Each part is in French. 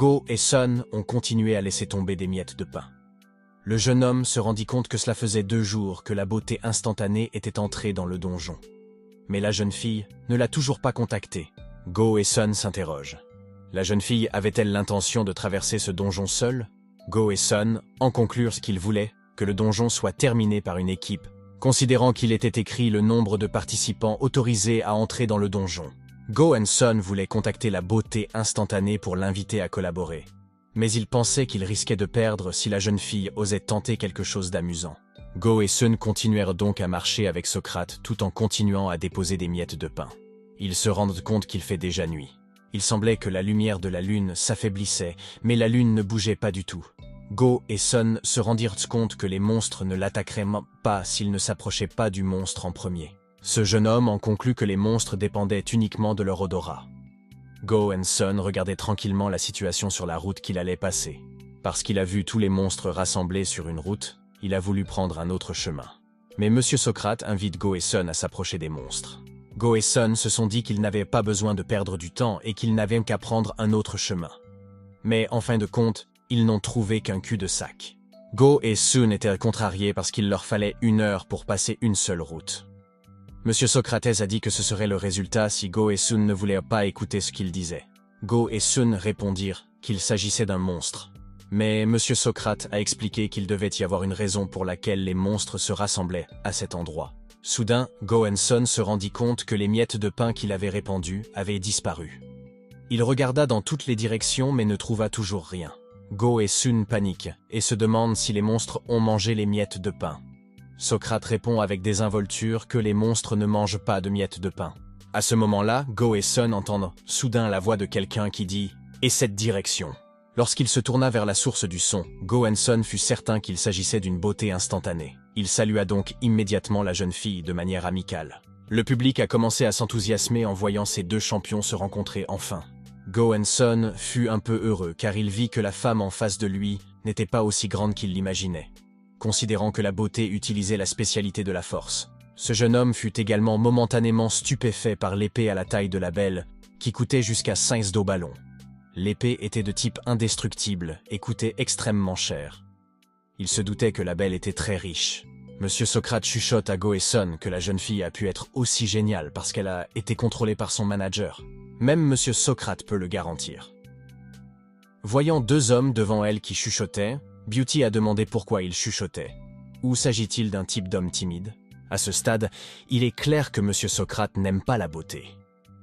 Go et Sun ont continué à laisser tomber des miettes de pain. Le jeune homme se rendit compte que cela faisait 2 jours que la beauté instantanée était entrée dans le donjon. Mais la jeune fille ne l'a toujours pas contacté. Go et Sun s'interrogent. La jeune fille avait-elle l'intention de traverser ce donjon seule? Go et Sun en conclurent qu'ils voulaient que le donjon soit terminé par une équipe, considérant qu'il était écrit le nombre de participants autorisés à entrer dans le donjon. Go et Sun voulaient contacter la beauté instantanée pour l'inviter à collaborer. Mais ils pensaient qu'ils risquaient de perdre si la jeune fille osait tenter quelque chose d'amusant. Go et Sun continuèrent donc à marcher avec Socrate tout en continuant à déposer des miettes de pain. Ils se rendent compte qu'il fait déjà nuit. Il semblait que la lumière de la lune s'affaiblissait, mais la lune ne bougeait pas du tout. Go et Sun se rendirent compte que les monstres ne l'attaqueraient pas s'ils ne s'approchaient pas du monstre en premier. Ce jeune homme en conclut que les monstres dépendaient uniquement de leur odorat. Go et Sun regardaient tranquillement la situation sur la route qu'il allait passer. Parce qu'il a vu tous les monstres rassemblés sur une route, il a voulu prendre un autre chemin. Mais Monsieur Socrate invite Go et Sun à s'approcher des monstres. Go et Sun se sont dit qu'ils n'avaient pas besoin de perdre du temps et qu'ils n'avaient qu'à prendre un autre chemin. Mais en fin de compte, ils n'ont trouvé qu'un cul-de-sac. Go et Sun étaient contrariés parce qu'il leur fallait 1 heure pour passer une seule route. Monsieur Socrates a dit que ce serait le résultat si Go et Sun ne voulaient pas écouter ce qu'il disait. Go et Sun répondirent qu'il s'agissait d'un monstre. Mais Monsieur Socrate a expliqué qu'il devait y avoir une raison pour laquelle les monstres se rassemblaient à cet endroit. Soudain, Go et Sun se rendit compte que les miettes de pain qu'il avait répandues avaient disparu. Il regarda dans toutes les directions mais ne trouva toujours rien. Go et Sun paniquent et se demandent si les monstres ont mangé les miettes de pain. Socrate répond avec désinvolture que les monstres ne mangent pas de miettes de pain. À ce moment-là, Go et Sun entendent soudain la voix de quelqu'un qui dit « Et cette direction ?» Lorsqu'il se tourna vers la source du son, Go et Sun fut certain qu'il s'agissait d'une beauté instantanée. Il salua donc immédiatement la jeune fille de manière amicale. Le public a commencé à s'enthousiasmer en voyant ces 2 champions se rencontrer enfin. Go et Sun fut un peu heureux car il vit que la femme en face de lui n'était pas aussi grande qu'il l'imaginait. Considérant que la beauté utilisait la spécialité de la force. Ce jeune homme fut également momentanément stupéfait par l'épée à la taille de la belle, qui coûtait jusqu'à 5 ballons. L'épée était de type indestructible et coûtait extrêmement cher. Il se doutait que la belle était très riche. Monsieur Socrate chuchote à Go et Sun que la jeune fille a pu être aussi géniale parce qu'elle a été contrôlée par son manager. Même Monsieur Socrate peut le garantir. Voyant 2 hommes devant elle qui chuchotaient, Beauty a demandé pourquoi ils chuchotaient. Ou s'agit-il d'un type d'homme timide? À ce stade, il est clair que Monsieur Socrate n'aime pas la beauté.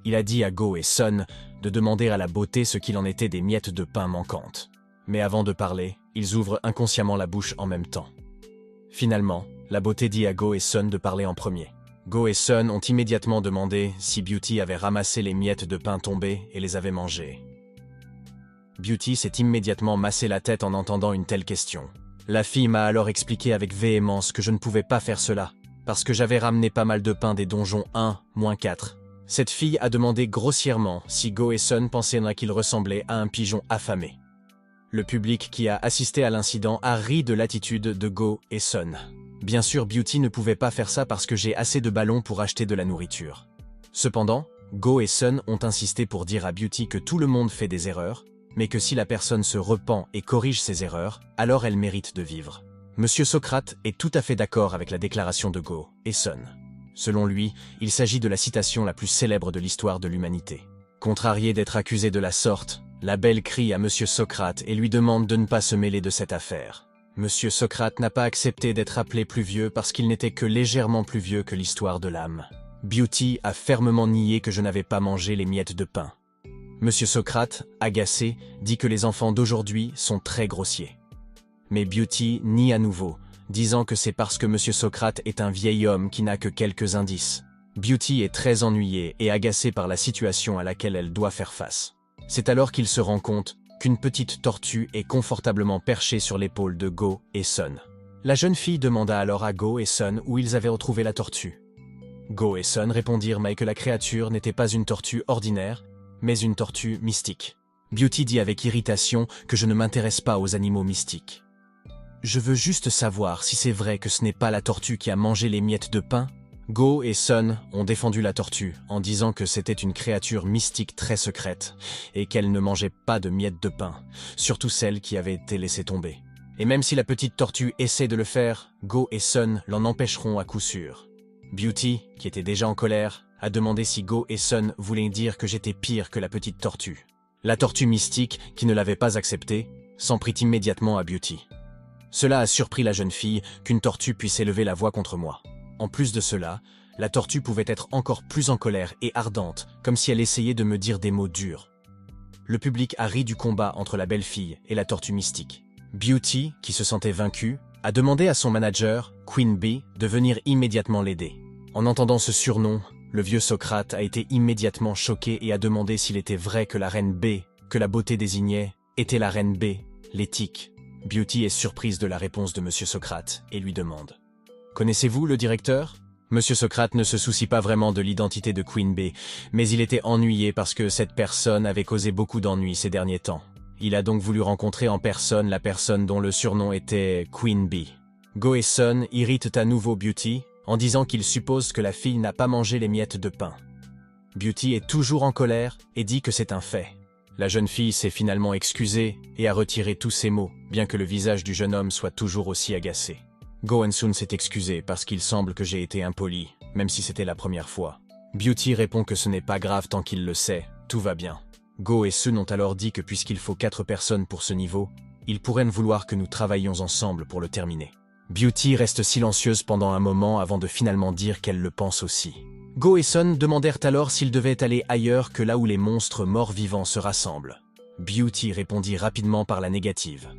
Il a dit à Go et Sun de demander à la beauté ce qu'il en était des miettes de pain manquantes. Mais avant de parler, ils ouvrent inconsciemment la bouche en même temps. Finalement, la beauté dit à Go et Sun de parler en premier. Go et Sun ont immédiatement demandé si Beauty avait ramassé les miettes de pain tombées et les avait mangées. Beauty s'est immédiatement massé la tête en entendant une telle question. La fille m'a alors expliqué avec véhémence que je ne pouvais pas faire cela, parce que j'avais ramené pas mal de pain des donjons 1-4. Cette fille a demandé grossièrement si Go et Sun pensaient qu'il ressemblait à un pigeon affamé. Le public qui a assisté à l'incident a ri de l'attitude de Go et Sun. Bien sûr, Beauty ne pouvait pas faire ça parce que j'ai assez de ballons pour acheter de la nourriture. Cependant, Go et Sun ont insisté pour dire à Beauty que tout le monde fait des erreurs, mais que si la personne se repent et corrige ses erreurs, alors elle mérite de vivre. Monsieur Socrate est tout à fait d'accord avec la déclaration de Go et Sun. Selon lui, il s'agit de la citation la plus célèbre de l'histoire de l'humanité. Contrarié d'être accusé de la sorte, la belle crie à Monsieur Socrate et lui demande de ne pas se mêler de cette affaire. Monsieur Socrate n'a pas accepté d'être appelé plus vieux parce qu'il n'était que légèrement plus vieux que l'histoire de l'âme. Beauty a fermement nié que je n'avais pas mangé les miettes de pain. Monsieur Socrate, agacé, dit que les enfants d'aujourd'hui sont très grossiers. Mais Beauty nie à nouveau, disant que c'est parce que Monsieur Socrate est un vieil homme qui n'a que quelques indices. Beauty est très ennuyée et agacée par la situation à laquelle elle doit faire face. C'est alors qu'il se rend compte qu'une petite tortue est confortablement perchée sur l'épaule de Go et Sun. La jeune fille demanda alors à Go et Sun où ils avaient retrouvé la tortue. Go et Sun répondirent que la créature n'était pas une tortue ordinaire, mais une tortue mystique. Beauty dit avec irritation que je ne m'intéresse pas aux animaux mystiques. Je veux juste savoir si c'est vrai que ce n'est pas la tortue qui a mangé les miettes de pain. Go et Sun ont défendu la tortue en disant que c'était une créature mystique très secrète et qu'elle ne mangeait pas de miettes de pain, surtout celles qui avaient été laissées tomber. Et même si la petite tortue essaie de le faire, Go et Sun l'en empêcheront à coup sûr. Beauty, qui était déjà en colère, a demandé si Go et Sun voulaient dire que j'étais pire que la petite tortue. La tortue mystique, qui ne l'avait pas accepté, s'en prit immédiatement à Beauty. Cela a surpris la jeune fille qu'une tortue puisse élever la voix contre moi. En plus de cela, la tortue pouvait être encore plus en colère et ardente, comme si elle essayait de me dire des mots durs. Le public a ri du combat entre la belle fille et la tortue mystique. Beauty, qui se sentait vaincue, a demandé à son manager, Queen Bee, de venir immédiatement l'aider. En entendant ce surnom, le vieux Socrate a été immédiatement choqué et a demandé s'il était vrai que la reine B, que la beauté désignait, était la reine B, l'éthique. Beauty est surprise de la réponse de Monsieur Socrate et lui demande « Connaissez-vous le directeur ?» Monsieur Socrate ne se soucie pas vraiment de l'identité de Queen Bee, mais il était ennuyé parce que cette personne avait causé beaucoup d'ennuis ces derniers temps. Il a donc voulu rencontrer en personne la personne dont le surnom était Queen Bee. Go et Sun irritent à nouveau Beauty en disant qu'ils supposent que la fille n'a pas mangé les miettes de pain. Beauty est toujours en colère et dit que c'est un fait. La jeune fille s'est finalement excusée et a retiré tous ses mots, bien que le visage du jeune homme soit toujours aussi agacé. Go et Sun s'est excusé parce qu'il semble que j'ai été impoli, même si c'était la première fois. Beauty répond que ce n'est pas grave tant qu'il le sait, tout va bien. Go et Sun ont alors dit que puisqu'il faut 4 personnes pour ce niveau, ils pourraient vouloir que nous travaillions ensemble pour le terminer. Beauty reste silencieuse pendant un moment avant de finalement dire qu'elle le pense aussi. Go et Sun demandèrent alors s'ils devaient aller ailleurs que là où les monstres morts-vivants se rassemblent. Beauty répondit rapidement par la négative.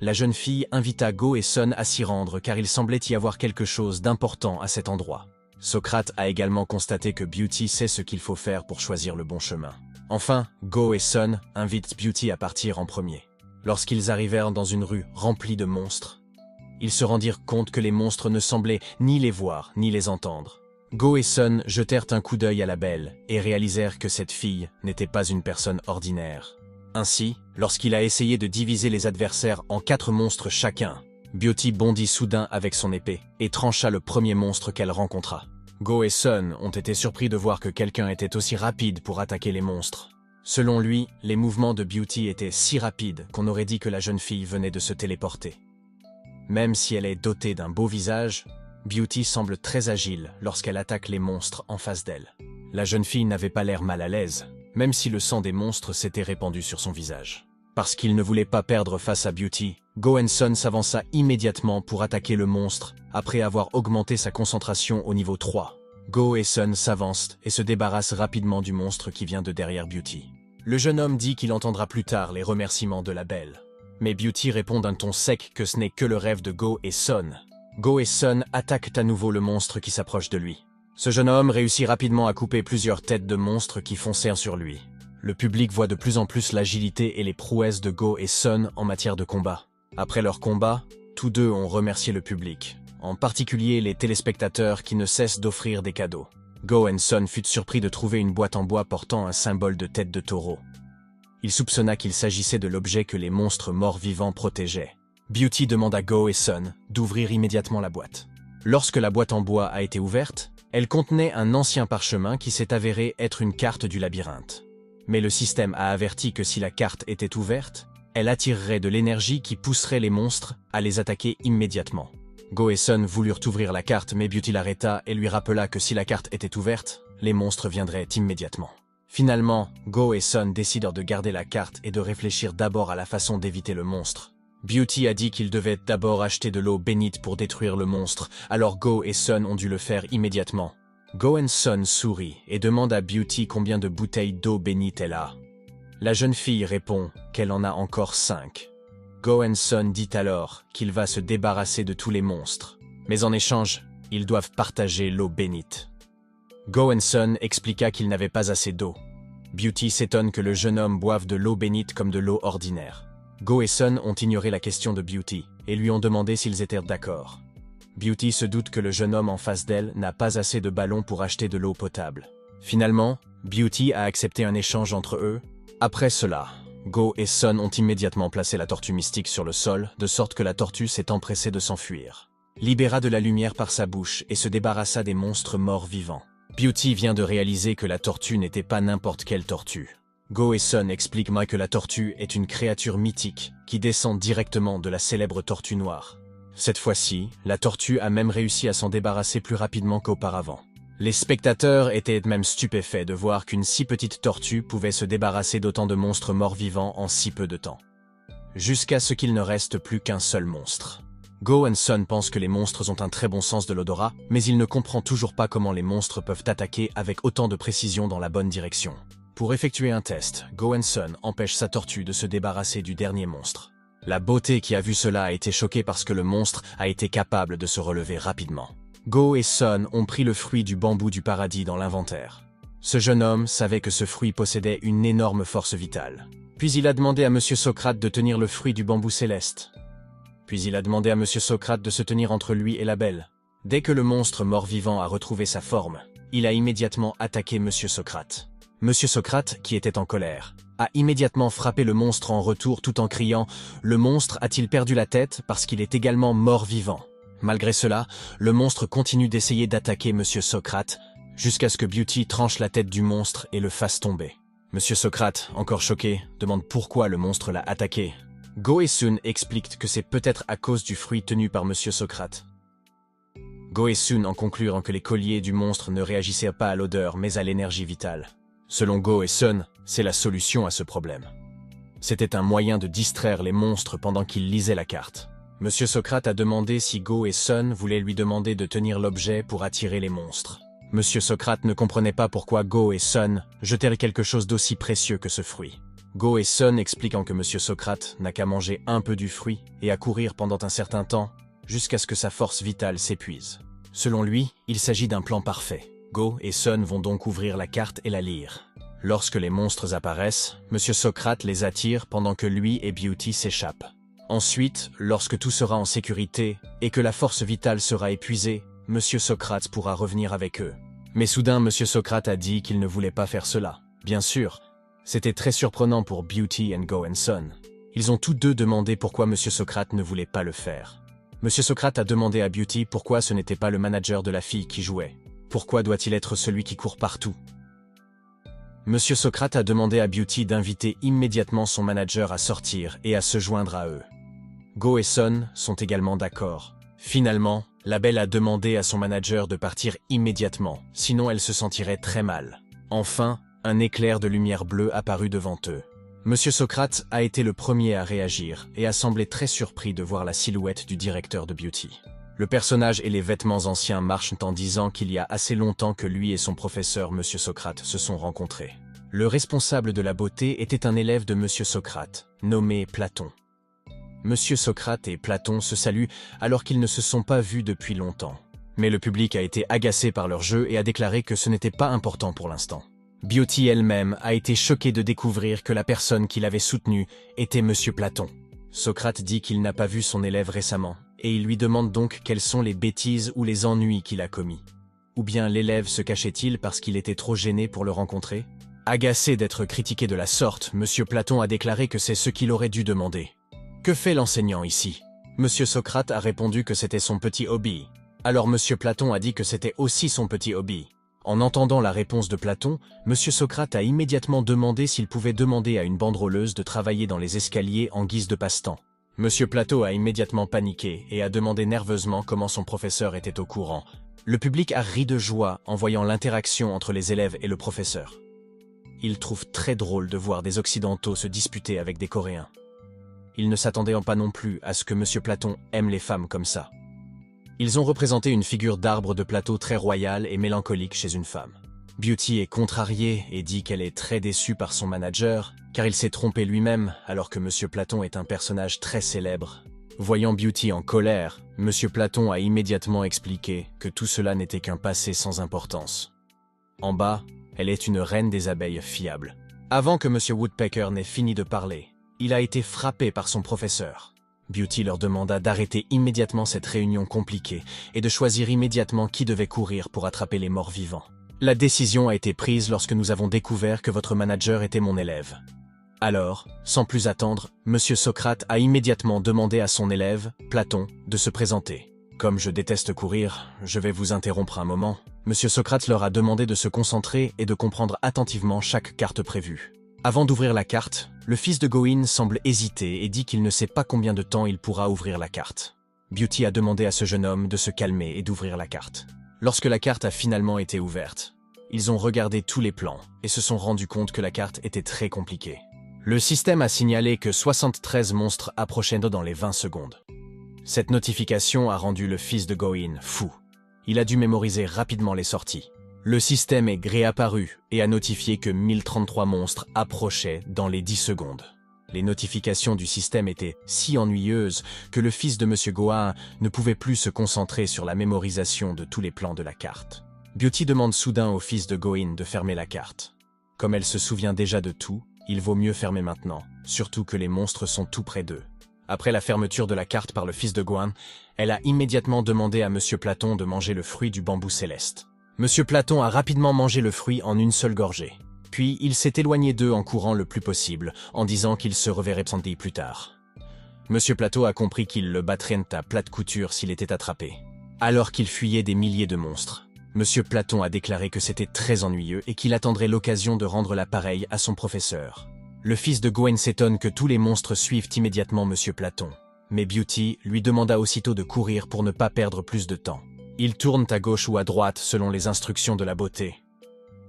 La jeune fille invita Go et Sun à s'y rendre car il semblait y avoir quelque chose d'important à cet endroit. Socrate a également constaté que Beauty sait ce qu'il faut faire pour choisir le bon chemin. Enfin, Go et Sun invitent Beauty à partir en premier. Lorsqu'ils arrivèrent dans une rue remplie de monstres, ils se rendirent compte que les monstres ne semblaient ni les voir ni les entendre. Go et Sun jetèrent un coup d'œil à la belle et réalisèrent que cette fille n'était pas une personne ordinaire. Ainsi, lorsqu'il a essayé de diviser les adversaires en 4 monstres chacun, Beauty bondit soudain avec son épée et trancha le premier monstre qu'elle rencontra. Go et Sun ont été surpris de voir que quelqu'un était aussi rapide pour attaquer les monstres. Selon lui, les mouvements de Beauty étaient si rapides qu'on aurait dit que la jeune fille venait de se téléporter. Même si elle est dotée d'un beau visage, Beauty semble très agile lorsqu'elle attaque les monstres en face d'elle. La jeune fille n'avait pas l'air mal à l'aise, même si le sang des monstres s'était répandu sur son visage. Parce qu'il ne voulait pas perdre face à Beauty, Go et Sun s'avança immédiatement pour attaquer le monstre après avoir augmenté sa concentration au niveau 3. Go et Sun s'avancent et se débarrassent rapidement du monstre qui vient de derrière Beauty. Le jeune homme dit qu'il entendra plus tard les remerciements de la belle. Mais Beauty répond d'un ton sec que ce n'est que le rêve de Go et Sun. Go et Sun attaquent à nouveau le monstre qui s'approche de lui. Ce jeune homme réussit rapidement à couper plusieurs têtes de monstres qui foncèrent sur lui. Le public voit de plus en plus l'agilité et les prouesses de Go et Sun en matière de combat. Après leur combat, tous deux ont remercié le public, en particulier les téléspectateurs qui ne cessent d'offrir des cadeaux. Go et Sun fut surpris de trouver une boîte en bois portant un symbole de tête de taureau. Il soupçonna qu'il s'agissait de l'objet que les monstres morts-vivants protégeaient. Beauty demande à Go et Sun d'ouvrir immédiatement la boîte. Lorsque la boîte en bois a été ouverte, elle contenait un ancien parchemin qui s'est avéré être une carte du labyrinthe. Mais le système a averti que si la carte était ouverte, elle attirerait de l'énergie qui pousserait les monstres à les attaquer immédiatement. Go et Sun voulurent ouvrir la carte, mais Beauty l'arrêta et lui rappela que si la carte était ouverte, les monstres viendraient immédiatement. Finalement, Go et Sun décidèrent de garder la carte et de réfléchir d'abord à la façon d'éviter le monstre. Beauty a dit qu'ils devaient d'abord acheter de l'eau bénite pour détruire le monstre, alors Go et Sun ont dû le faire immédiatement. Go et Sun sourit et demande à Beauty combien de bouteilles d'eau bénite elle a. La jeune fille répond qu'elle en a encore 5. Go et Sun dit alors qu'il va se débarrasser de tous les monstres, mais en échange, ils doivent partager l'eau bénite. Go et Sun expliqua qu'il n'avait pas assez d'eau. Beauty s'étonne que le jeune homme boive de l'eau bénite comme de l'eau ordinaire. Go et Sun ont ignoré la question de Beauty et lui ont demandé s'ils étaient d'accord. Beauty se doute que le jeune homme en face d'elle n'a pas assez de ballons pour acheter de l'eau potable. Finalement, Beauty a accepté un échange entre eux. Après cela, Go et Sun ont immédiatement placé la tortue mystique sur le sol, de sorte que la tortue s'est empressée de s'enfuir. libéra de la lumière par sa bouche et se débarrassa des monstres morts vivants. Beauty vient de réaliser que la tortue n'était pas n'importe quelle tortue. Go et Sun expliquent moi que la tortue est une créature mythique qui descend directement de la célèbre tortue noire. Cette fois-ci, la tortue a même réussi à s'en débarrasser plus rapidement qu'auparavant. Les spectateurs étaient même stupéfaits de voir qu'une si petite tortue pouvait se débarrasser d'autant de monstres morts-vivants en si peu de temps. Jusqu'à ce qu'il ne reste plus qu'un seul monstre. Go et Sun pensent que les monstres ont un très bon sens de l'odorat, mais il ne comprend toujours pas comment les monstres peuvent attaquer avec autant de précision dans la bonne direction. Pour effectuer un test, Go et Sun empêche sa tortue de se débarrasser du dernier monstre. La beauté qui a vu cela a été choquée parce que le monstre a été capable de se relever rapidement. Go et Sun ont pris le fruit du bambou du paradis dans l'inventaire. Ce jeune homme savait que ce fruit possédait une énorme force vitale. Puis il a demandé à Monsieur Socrate de tenir le fruit du bambou céleste. Puis il a demandé à Monsieur Socrate de se tenir entre lui et la belle. Dès que le monstre mort-vivant a retrouvé sa forme, il a immédiatement attaqué Monsieur Socrate. Monsieur Socrate, qui était en colère, a immédiatement frappé le monstre en retour tout en criant « Le monstre a-t-il perdu la tête parce qu'il est également mort-vivant ?» Malgré cela, le monstre continue d'essayer d'attaquer Monsieur Socrate, jusqu'à ce que Beauty tranche la tête du monstre et le fasse tomber. Monsieur Socrate, encore choqué, demande pourquoi le monstre l'a attaqué. Go et Sun expliquent que c'est peut-être à cause du fruit tenu par Monsieur Socrate. Go et Sun en conclurent que les colliers du monstre ne réagissaient pas à l'odeur mais à l'énergie vitale. Selon Go et Sun, c'est la solution à ce problème. C'était un moyen de distraire les monstres pendant qu'ils lisaient la carte. Monsieur Socrate a demandé si Go et Sun voulaient lui demander de tenir l'objet pour attirer les monstres. Monsieur Socrate ne comprenait pas pourquoi Go et Sun jetèrent quelque chose d'aussi précieux que ce fruit. Go et Sun expliquant que Monsieur Socrate n'a qu'à manger un peu du fruit et à courir pendant un certain temps, jusqu'à ce que sa force vitale s'épuise. Selon lui, il s'agit d'un plan parfait. Go et Sun vont donc ouvrir la carte et la lire. Lorsque les monstres apparaissent, Monsieur Socrate les attire pendant que lui et Beauty s'échappent. Ensuite, lorsque tout sera en sécurité et que la force vitale sera épuisée, Monsieur Socrate pourra revenir avec eux. Mais soudain, Monsieur Socrate a dit qu'il ne voulait pas faire cela. Bien sûr, c'était très surprenant pour Beauty et Go et Sun. Ils ont tous deux demandé pourquoi Monsieur Socrate ne voulait pas le faire. Monsieur Socrate a demandé à Beauty pourquoi ce n'était pas le manager de la fille qui jouait. Pourquoi doit-il être celui qui court partout? Monsieur Socrate a demandé à Beauty d'inviter immédiatement son manager à sortir et à se joindre à eux. Go et Sun sont également d'accord. Finalement, la belle a demandé à son manager de partir immédiatement, sinon elle se sentirait très mal. Enfin, un éclair de lumière bleue apparut devant eux. Monsieur Socrate a été le premier à réagir et a semblé très surpris de voir la silhouette du directeur de Beauty. Le personnage et les vêtements anciens marchent en disant qu'il y a assez longtemps que lui et son professeur Monsieur Socrate se sont rencontrés. Le responsable de la beauté était un élève de Monsieur Socrate, nommé Platon. Monsieur Socrate et Platon se saluent alors qu'ils ne se sont pas vus depuis longtemps. Mais le public a été agacé par leur jeu et a déclaré que ce n'était pas important pour l'instant. Beauty elle-même a été choquée de découvrir que la personne qui l'avait soutenue était Monsieur Platon. Socrate dit qu'il n'a pas vu son élève récemment, et il lui demande donc quelles sont les bêtises ou les ennuis qu'il a commis. Ou bien l'élève se cachait-il parce qu'il était trop gêné pour le rencontrer? Agacé d'être critiqué de la sorte, Monsieur Platon a déclaré que c'est ce qu'il aurait dû demander. Que fait l'enseignant ici? Monsieur Socrate a répondu que c'était son petit hobby. Alors Monsieur Platon a dit que c'était aussi son petit hobby. En entendant la réponse de Platon, Monsieur Socrate a immédiatement demandé s'il pouvait demander à une banderoleuse de travailler dans les escaliers en guise de passe-temps. Monsieur Platon a immédiatement paniqué et a demandé nerveusement comment son professeur était au courant. Le public a ri de joie en voyant l'interaction entre les élèves et le professeur. Il trouve très drôle de voir des Occidentaux se disputer avec des Coréens. Ils ne s'attendaient pas non plus à ce que Monsieur Platon aime les femmes comme ça. Ils ont représenté une figure d'arbre de plateau très royale et mélancolique chez une femme. Beauty est contrariée et dit qu'elle est très déçue par son manager, car il s'est trompé lui-même alors que Monsieur Platon est un personnage très célèbre. Voyant Beauty en colère, Monsieur Platon a immédiatement expliqué que tout cela n'était qu'un passé sans importance. En bas, elle est une reine des abeilles fiable. Avant que Monsieur Woodpecker n'ait fini de parler, il a été frappé par son professeur. Beauty leur demanda d'arrêter immédiatement cette réunion compliquée et de choisir immédiatement qui devait courir pour attraper les morts vivants. La décision a été prise lorsque nous avons découvert que votre manager était mon élève. Alors, sans plus attendre, Monsieur Socrate a immédiatement demandé à son élève, Platon, de se présenter. Comme je déteste courir, je vais vous interrompre un moment. Monsieur Socrate leur a demandé de se concentrer et de comprendre attentivement chaque carte prévue. Avant d'ouvrir la carte, le fils de Gawain semble hésiter et dit qu'il ne sait pas combien de temps il pourra ouvrir la carte. Beauty a demandé à ce jeune homme de se calmer et d'ouvrir la carte. Lorsque la carte a finalement été ouverte, ils ont regardé tous les plans et se sont rendus compte que la carte était très compliquée. Le système a signalé que 73 monstres approchaient dans les 20 secondes. Cette notification a rendu le fils de Gawain fou. Il a dû mémoriser rapidement les sorties. Le système est réapparu et a notifié que 1033 monstres approchaient dans les 10 secondes. Les notifications du système étaient si ennuyeuses que le fils de Monsieur Gawain ne pouvait plus se concentrer sur la mémorisation de tous les plans de la carte. Beauty demande soudain au fils de Gawain de fermer la carte. Comme elle se souvient déjà de tout, il vaut mieux fermer maintenant, surtout que les monstres sont tout près d'eux. Après la fermeture de la carte par le fils de Gawain, elle a immédiatement demandé à Monsieur Platon de manger le fruit du bambou céleste. Monsieur Platon a rapidement mangé le fruit en une seule gorgée. Puis il s'est éloigné d'eux en courant le plus possible, en disant qu'il se reverrait plus tard. Monsieur Platon a compris qu'il le battrait à plate couture s'il était attrapé. Alors qu'il fuyait des milliers de monstres, Monsieur Platon a déclaré que c'était très ennuyeux et qu'il attendrait l'occasion de rendre l'appareil à son professeur. Le fils de Gawain s'étonne que tous les monstres suivent immédiatement Monsieur Platon. Mais Beauty lui demanda aussitôt de courir pour ne pas perdre plus de temps. Ils tournent à gauche ou à droite selon les instructions de la beauté.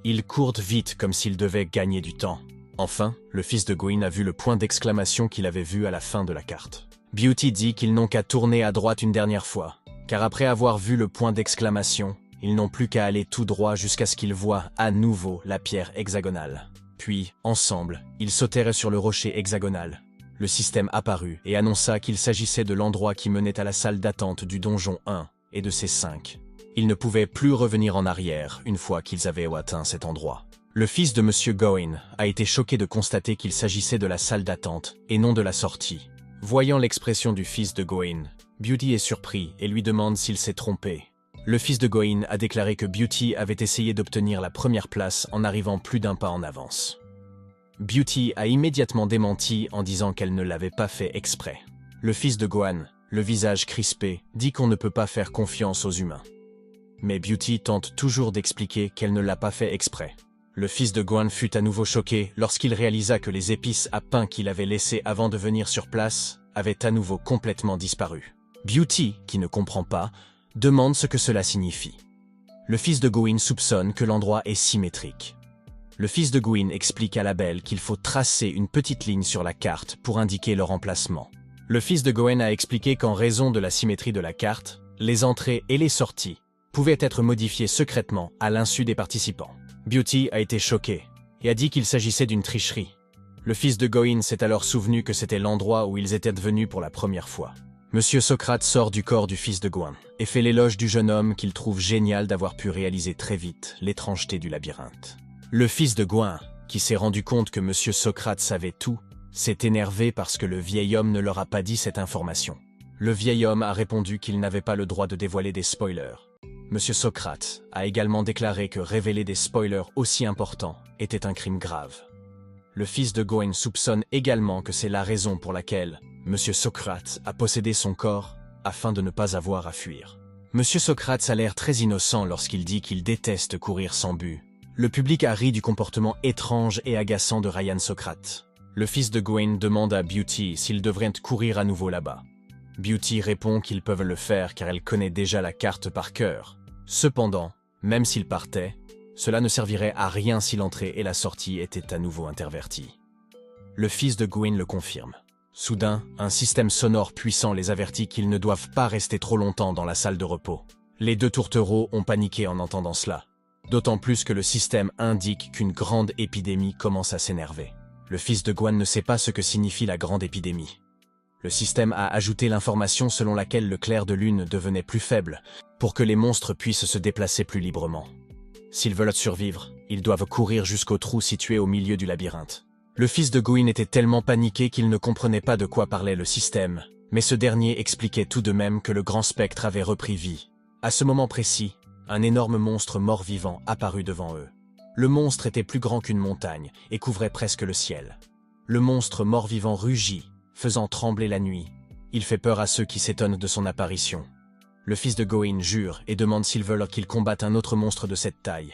Ils courent vite comme s'ils devaient gagner du temps. Enfin, le fils de Gawain a vu le point d'exclamation qu'il avait vu à la fin de la carte. Beauty dit qu'ils n'ont qu'à tourner à droite une dernière fois, car après avoir vu le point d'exclamation, ils n'ont plus qu'à aller tout droit jusqu'à ce qu'ils voient à nouveau la pierre hexagonale. Puis, ensemble, ils sautèrent sur le rocher hexagonal. Le système apparut et annonça qu'il s'agissait de l'endroit qui menait à la salle d'attente du donjon 1 et de ses 5. Ils ne pouvaient plus revenir en arrière une fois qu'ils avaient atteint cet endroit. Le fils de Monsieur Gawain a été choqué de constater qu'il s'agissait de la salle d'attente et non de la sortie. Voyant l'expression du fils de Gawain, Beauty est surpris et lui demande s'il s'est trompé. Le fils de Gawain a déclaré que Beauty avait essayé d'obtenir la première place en arrivant plus d'un pas en avance. Beauty a immédiatement démenti en disant qu'elle ne l'avait pas fait exprès. Le fils de Gawain, le visage crispé, dit qu'on ne peut pas faire confiance aux humains. Mais Beauty tente toujours d'expliquer qu'elle ne l'a pas fait exprès. Le fils de Gawain fut à nouveau choqué lorsqu'il réalisa que les épices à pain qu'il avait laissées avant de venir sur place avaient à nouveau complètement disparu. Beauty, qui ne comprend pas, demande ce que cela signifie. Le fils de Gawain soupçonne que l'endroit est symétrique. Le fils de Gawain explique à la belle qu'il faut tracer une petite ligne sur la carte pour indiquer leur emplacement. Le fils de Gawain a expliqué qu'en raison de la symétrie de la carte, les entrées et les sorties pouvaient être modifiées secrètement à l'insu des participants. Beauty a été choqué et a dit qu'il s'agissait d'une tricherie. Le fils de Gawain s'est alors souvenu que c'était l'endroit où ils étaient venus pour la première fois. Monsieur Socrate sort du corps du fils de Gawain et fait l'éloge du jeune homme qu'il trouve génial d'avoir pu réaliser très vite l'étrangeté du labyrinthe. Le fils de Gawain, qui s'est rendu compte que Monsieur Socrate savait tout, s'est énervé parce que le vieil homme ne leur a pas dit cette information. Le vieil homme a répondu qu'il n'avait pas le droit de dévoiler des spoilers. Monsieur Socrate a également déclaré que révéler des spoilers aussi importants était un crime grave. Le fils de Gawain soupçonne également que c'est la raison pour laquelle Monsieur Socrate a possédé son corps afin de ne pas avoir à fuir. Monsieur Socrate a l'air très innocent lorsqu'il dit qu'il déteste courir sans but. Le public a ri du comportement étrange et agaçant de Ryan Socrate. Le fils de Gawain demande à Beauty s'ils devraient courir à nouveau là-bas. Beauty répond qu'ils peuvent le faire car elle connaît déjà la carte par cœur. Cependant, même s'ils partaient, cela ne servirait à rien si l'entrée et la sortie étaient à nouveau interverties. Le fils de Gawain le confirme. Soudain, un système sonore puissant les avertit qu'ils ne doivent pas rester trop longtemps dans la salle de repos. Les deux tourtereaux ont paniqué en entendant cela. D'autant plus que le système indique qu'une grande épidémie commence à s'énerver. Le fils de Gawain ne sait pas ce que signifie la grande épidémie. Le système a ajouté l'information selon laquelle le clair de lune devenait plus faible, pour que les monstres puissent se déplacer plus librement. S'ils veulent survivre, ils doivent courir jusqu'au trou situé au milieu du labyrinthe. Le fils de Gawain était tellement paniqué qu'il ne comprenait pas de quoi parlait le système, mais ce dernier expliquait tout de même que le grand spectre avait repris vie. À ce moment précis, un énorme monstre mort-vivant apparut devant eux. Le monstre était plus grand qu'une montagne et couvrait presque le ciel. Le monstre mort-vivant rugit, faisant trembler la nuit. Il fait peur à ceux qui s'étonnent de son apparition. Le fils de Gawain jure et demande s'ils veulent qu'ils combattent un autre monstre de cette taille.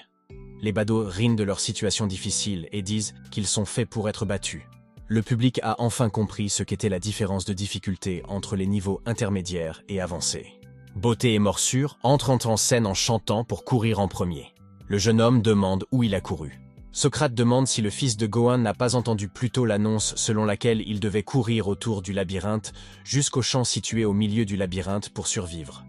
Les badauds rient de leur situation difficile et disent qu'ils sont faits pour être battus. Le public a enfin compris ce qu'était la différence de difficulté entre les niveaux intermédiaires et avancés. Beauté et Morsure entrent en scène en chantant pour courir en premier. Le jeune homme demande où il a couru. Socrate demande si le fils de Gawain n'a pas entendu plus tôt l'annonce selon laquelle il devait courir autour du labyrinthe jusqu'au champ situé au milieu du labyrinthe pour survivre.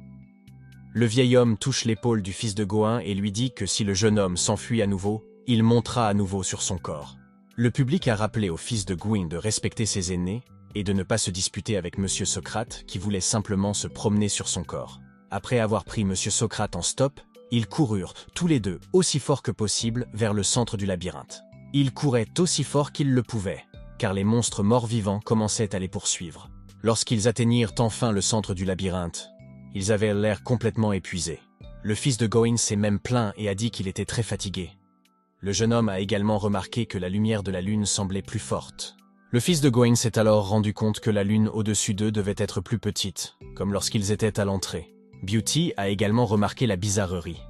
Le vieil homme touche l'épaule du fils de Gawain et lui dit que si le jeune homme s'enfuit à nouveau, il montera à nouveau sur son corps. Le public a rappelé au fils de Gawain de respecter ses aînés et de ne pas se disputer avec Monsieur Socrate qui voulait simplement se promener sur son corps. Après avoir pris Monsieur Socrate en stop, ils coururent, tous les deux, aussi fort que possible, vers le centre du labyrinthe. Ils couraient aussi fort qu'ils le pouvaient, car les monstres morts-vivants commençaient à les poursuivre. Lorsqu'ils atteignirent enfin le centre du labyrinthe, ils avaient l'air complètement épuisés. Le fils de Gawain s'est même plaint et a dit qu'il était très fatigué. Le jeune homme a également remarqué que la lumière de la lune semblait plus forte. Le fils de Gawain s'est alors rendu compte que la lune au-dessus d'eux devait être plus petite, comme lorsqu'ils étaient à l'entrée. Beauty a également remarqué la bizarrerie.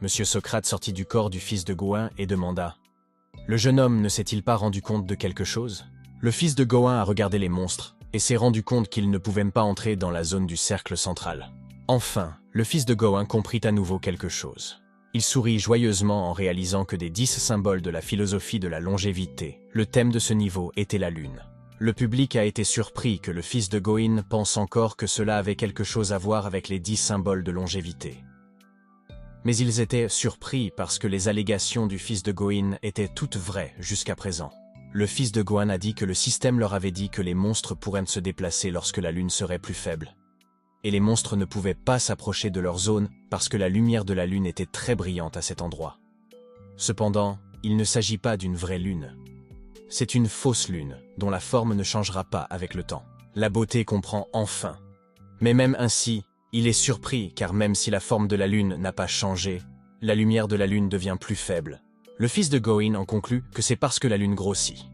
Monsieur Socrate sortit du corps du fils de Gawain et demanda « Le jeune homme ne s'est-il pas rendu compte de quelque chose ?» Le fils de Gawain a regardé les monstres et s'est rendu compte qu'il ne pouvait pas entrer dans la zone du cercle central. Enfin, le fils de Gawain comprit à nouveau quelque chose. Il sourit joyeusement en réalisant que des 10 symboles de la philosophie de la longévité, le thème de ce niveau était la lune. Le public a été surpris que le fils de Gawain pense encore que cela avait quelque chose à voir avec les 10 symboles de longévité. Mais ils étaient surpris parce que les allégations du fils de Gawain étaient toutes vraies jusqu'à présent. Le fils de Gawain a dit que le système leur avait dit que les monstres pourraient se déplacer lorsque la lune serait plus faible. Et les monstres ne pouvaient pas s'approcher de leur zone parce que la lumière de la lune était très brillante à cet endroit. Cependant, il ne s'agit pas d'une vraie lune. C'est une fausse lune, dont la forme ne changera pas avec le temps. La beauté comprend enfin. Mais même ainsi, il est surpris car même si la forme de la lune n'a pas changé, la lumière de la lune devient plus faible. Le fils de Gawain en conclut que c'est parce que la lune grossit.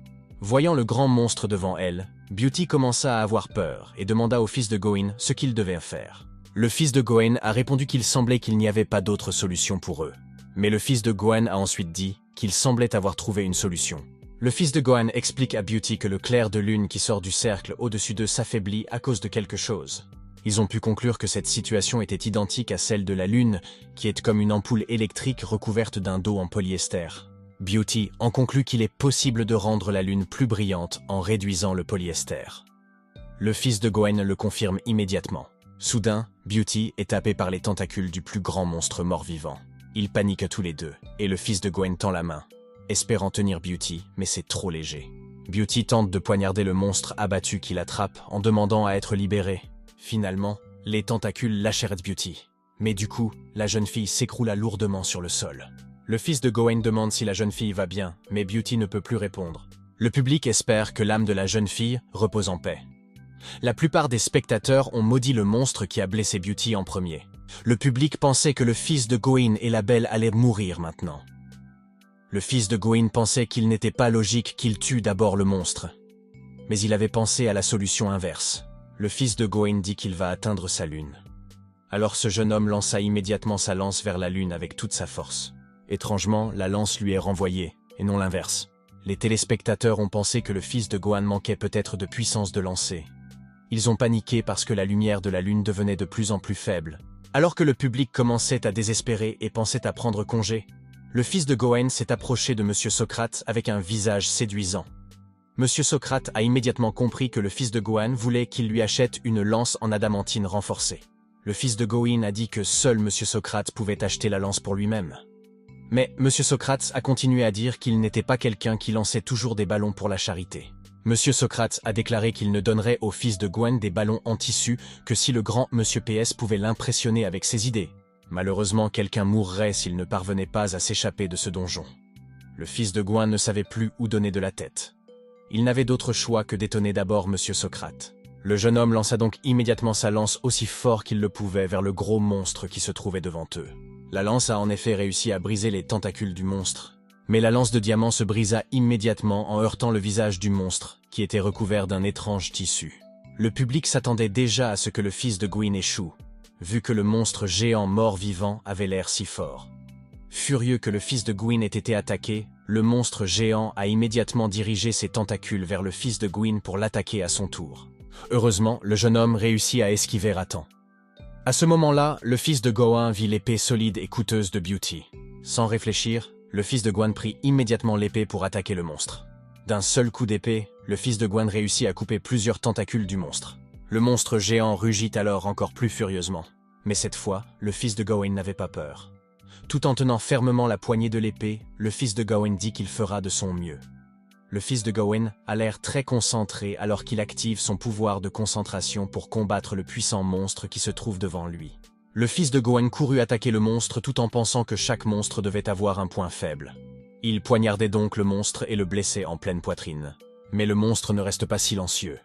Voyant le grand monstre devant elle, Beauty commença à avoir peur et demanda au fils de Gawain ce qu'il devait faire. Le fils de Gawain a répondu qu'il semblait qu'il n'y avait pas d'autre solution pour eux. Mais le fils de Gawain a ensuite dit qu'il semblait avoir trouvé une solution. Le fils de Gawain explique à Beauty que le clair de lune qui sort du cercle au-dessus d'eux s'affaiblit à cause de quelque chose. Ils ont pu conclure que cette situation était identique à celle de la lune, qui est comme une ampoule électrique recouverte d'un dos en polyester. Beauty en conclut qu'il est possible de rendre la lune plus brillante en réduisant le polyester. Le fils de Gawain le confirme immédiatement. Soudain, Beauty est tapé par les tentacules du plus grand monstre mort-vivant. Ils paniquent tous les deux, et le fils de Gawain tend la main, espérant tenir Beauty, mais c'est trop léger. Beauty tente de poignarder le monstre abattu qui l'attrape en demandant à être libéré. Finalement, les tentacules lâchèrent Beauty. Mais du coup, la jeune fille s'écroula lourdement sur le sol. Le fils de Gawain demande si la jeune fille va bien, mais Beauty ne peut plus répondre. Le public espère que l'âme de la jeune fille repose en paix. La plupart des spectateurs ont maudit le monstre qui a blessé Beauty en premier. Le public pensait que le fils de Gawain et la belle allaient mourir maintenant. Le fils de Gawain pensait qu'il n'était pas logique qu'il tue d'abord le monstre. Mais il avait pensé à la solution inverse. Le fils de Gawain dit qu'il va atteindre sa lune. Alors ce jeune homme lança immédiatement sa lance vers la lune avec toute sa force. Étrangement, la lance lui est renvoyée, et non l'inverse. Les téléspectateurs ont pensé que le fils de Gawain manquait peut-être de puissance de lancer. Ils ont paniqué parce que la lumière de la lune devenait de plus en plus faible. Alors que le public commençait à désespérer et pensait à prendre congé, le fils de Gawain s'est approché de Monsieur Socrate avec un visage séduisant. Monsieur Socrate a immédiatement compris que le fils de Gawain voulait qu'il lui achète une lance en adamantine renforcée. Le fils de Gawain a dit que seul Monsieur Socrate pouvait acheter la lance pour lui-même. Mais Monsieur Socrate a continué à dire qu'il n'était pas quelqu'un qui lançait toujours des ballons pour la charité. Monsieur Socrate a déclaré qu'il ne donnerait au fils de Gawain des ballons en tissu que si le grand Monsieur PS pouvait l'impressionner avec ses idées. Malheureusement, quelqu'un mourrait s'il ne parvenait pas à s'échapper de ce donjon. Le fils de Gawain ne savait plus où donner de la tête. Il n'avait d'autre choix que d'étonner d'abord Monsieur Socrate. Le jeune homme lança donc immédiatement sa lance aussi fort qu'il le pouvait vers le gros monstre qui se trouvait devant eux. La lance a en effet réussi à briser les tentacules du monstre. Mais la lance de diamant se brisa immédiatement en heurtant le visage du monstre, qui était recouvert d'un étrange tissu. Le public s'attendait déjà à ce que le fils de Gawain échoue. vu que le monstre géant mort-vivant avait l'air si fort. Furieux que le fils de Gwyn ait été attaqué, le monstre géant a immédiatement dirigé ses tentacules vers le fils de Gwyn pour l'attaquer à son tour. Heureusement, le jeune homme réussit à esquiver à temps. À ce moment-là, le fils de Gawain vit l'épée solide et coûteuse de Beauty. Sans réfléchir, le fils de Gawain prit immédiatement l'épée pour attaquer le monstre. D'un seul coup d'épée, le fils de Gawain réussit à couper plusieurs tentacules du monstre. Le monstre géant rugit alors encore plus furieusement. Mais cette fois, le fils de Gawain n'avait pas peur. Tout en tenant fermement la poignée de l'épée, le fils de Gawain dit qu'il fera de son mieux. Le fils de Gawain a l'air très concentré alors qu'il active son pouvoir de concentration pour combattre le puissant monstre qui se trouve devant lui. Le fils de Gawain courut attaquer le monstre tout en pensant que chaque monstre devait avoir un point faible. Il poignardait donc le monstre et le blessait en pleine poitrine. Mais le monstre ne reste pas silencieux.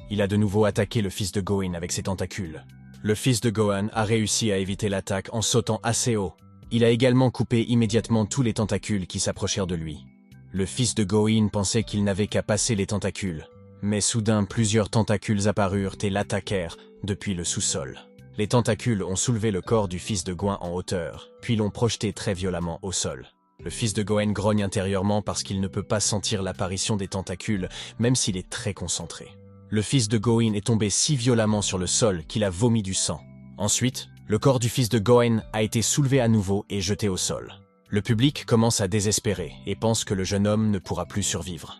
Il a de nouveau attaqué le fils de Gawain avec ses tentacules. Le fils de Gawain a réussi à éviter l'attaque en sautant assez haut. Il a également coupé immédiatement tous les tentacules qui s'approchèrent de lui. Le fils de Gawain pensait qu'il n'avait qu'à passer les tentacules. Mais soudain, plusieurs tentacules apparurent et l'attaquèrent depuis le sous-sol. Les tentacules ont soulevé le corps du fils de Gawain en hauteur, puis l'ont projeté très violemment au sol. Le fils de Gawain grogne intérieurement parce qu'il ne peut pas sentir l'apparition des tentacules, même s'il est très concentré. Le fils de Gawain est tombé si violemment sur le sol qu'il a vomi du sang. Ensuite, le corps du fils de Gawain a été soulevé à nouveau et jeté au sol. Le public commence à désespérer et pense que le jeune homme ne pourra plus survivre.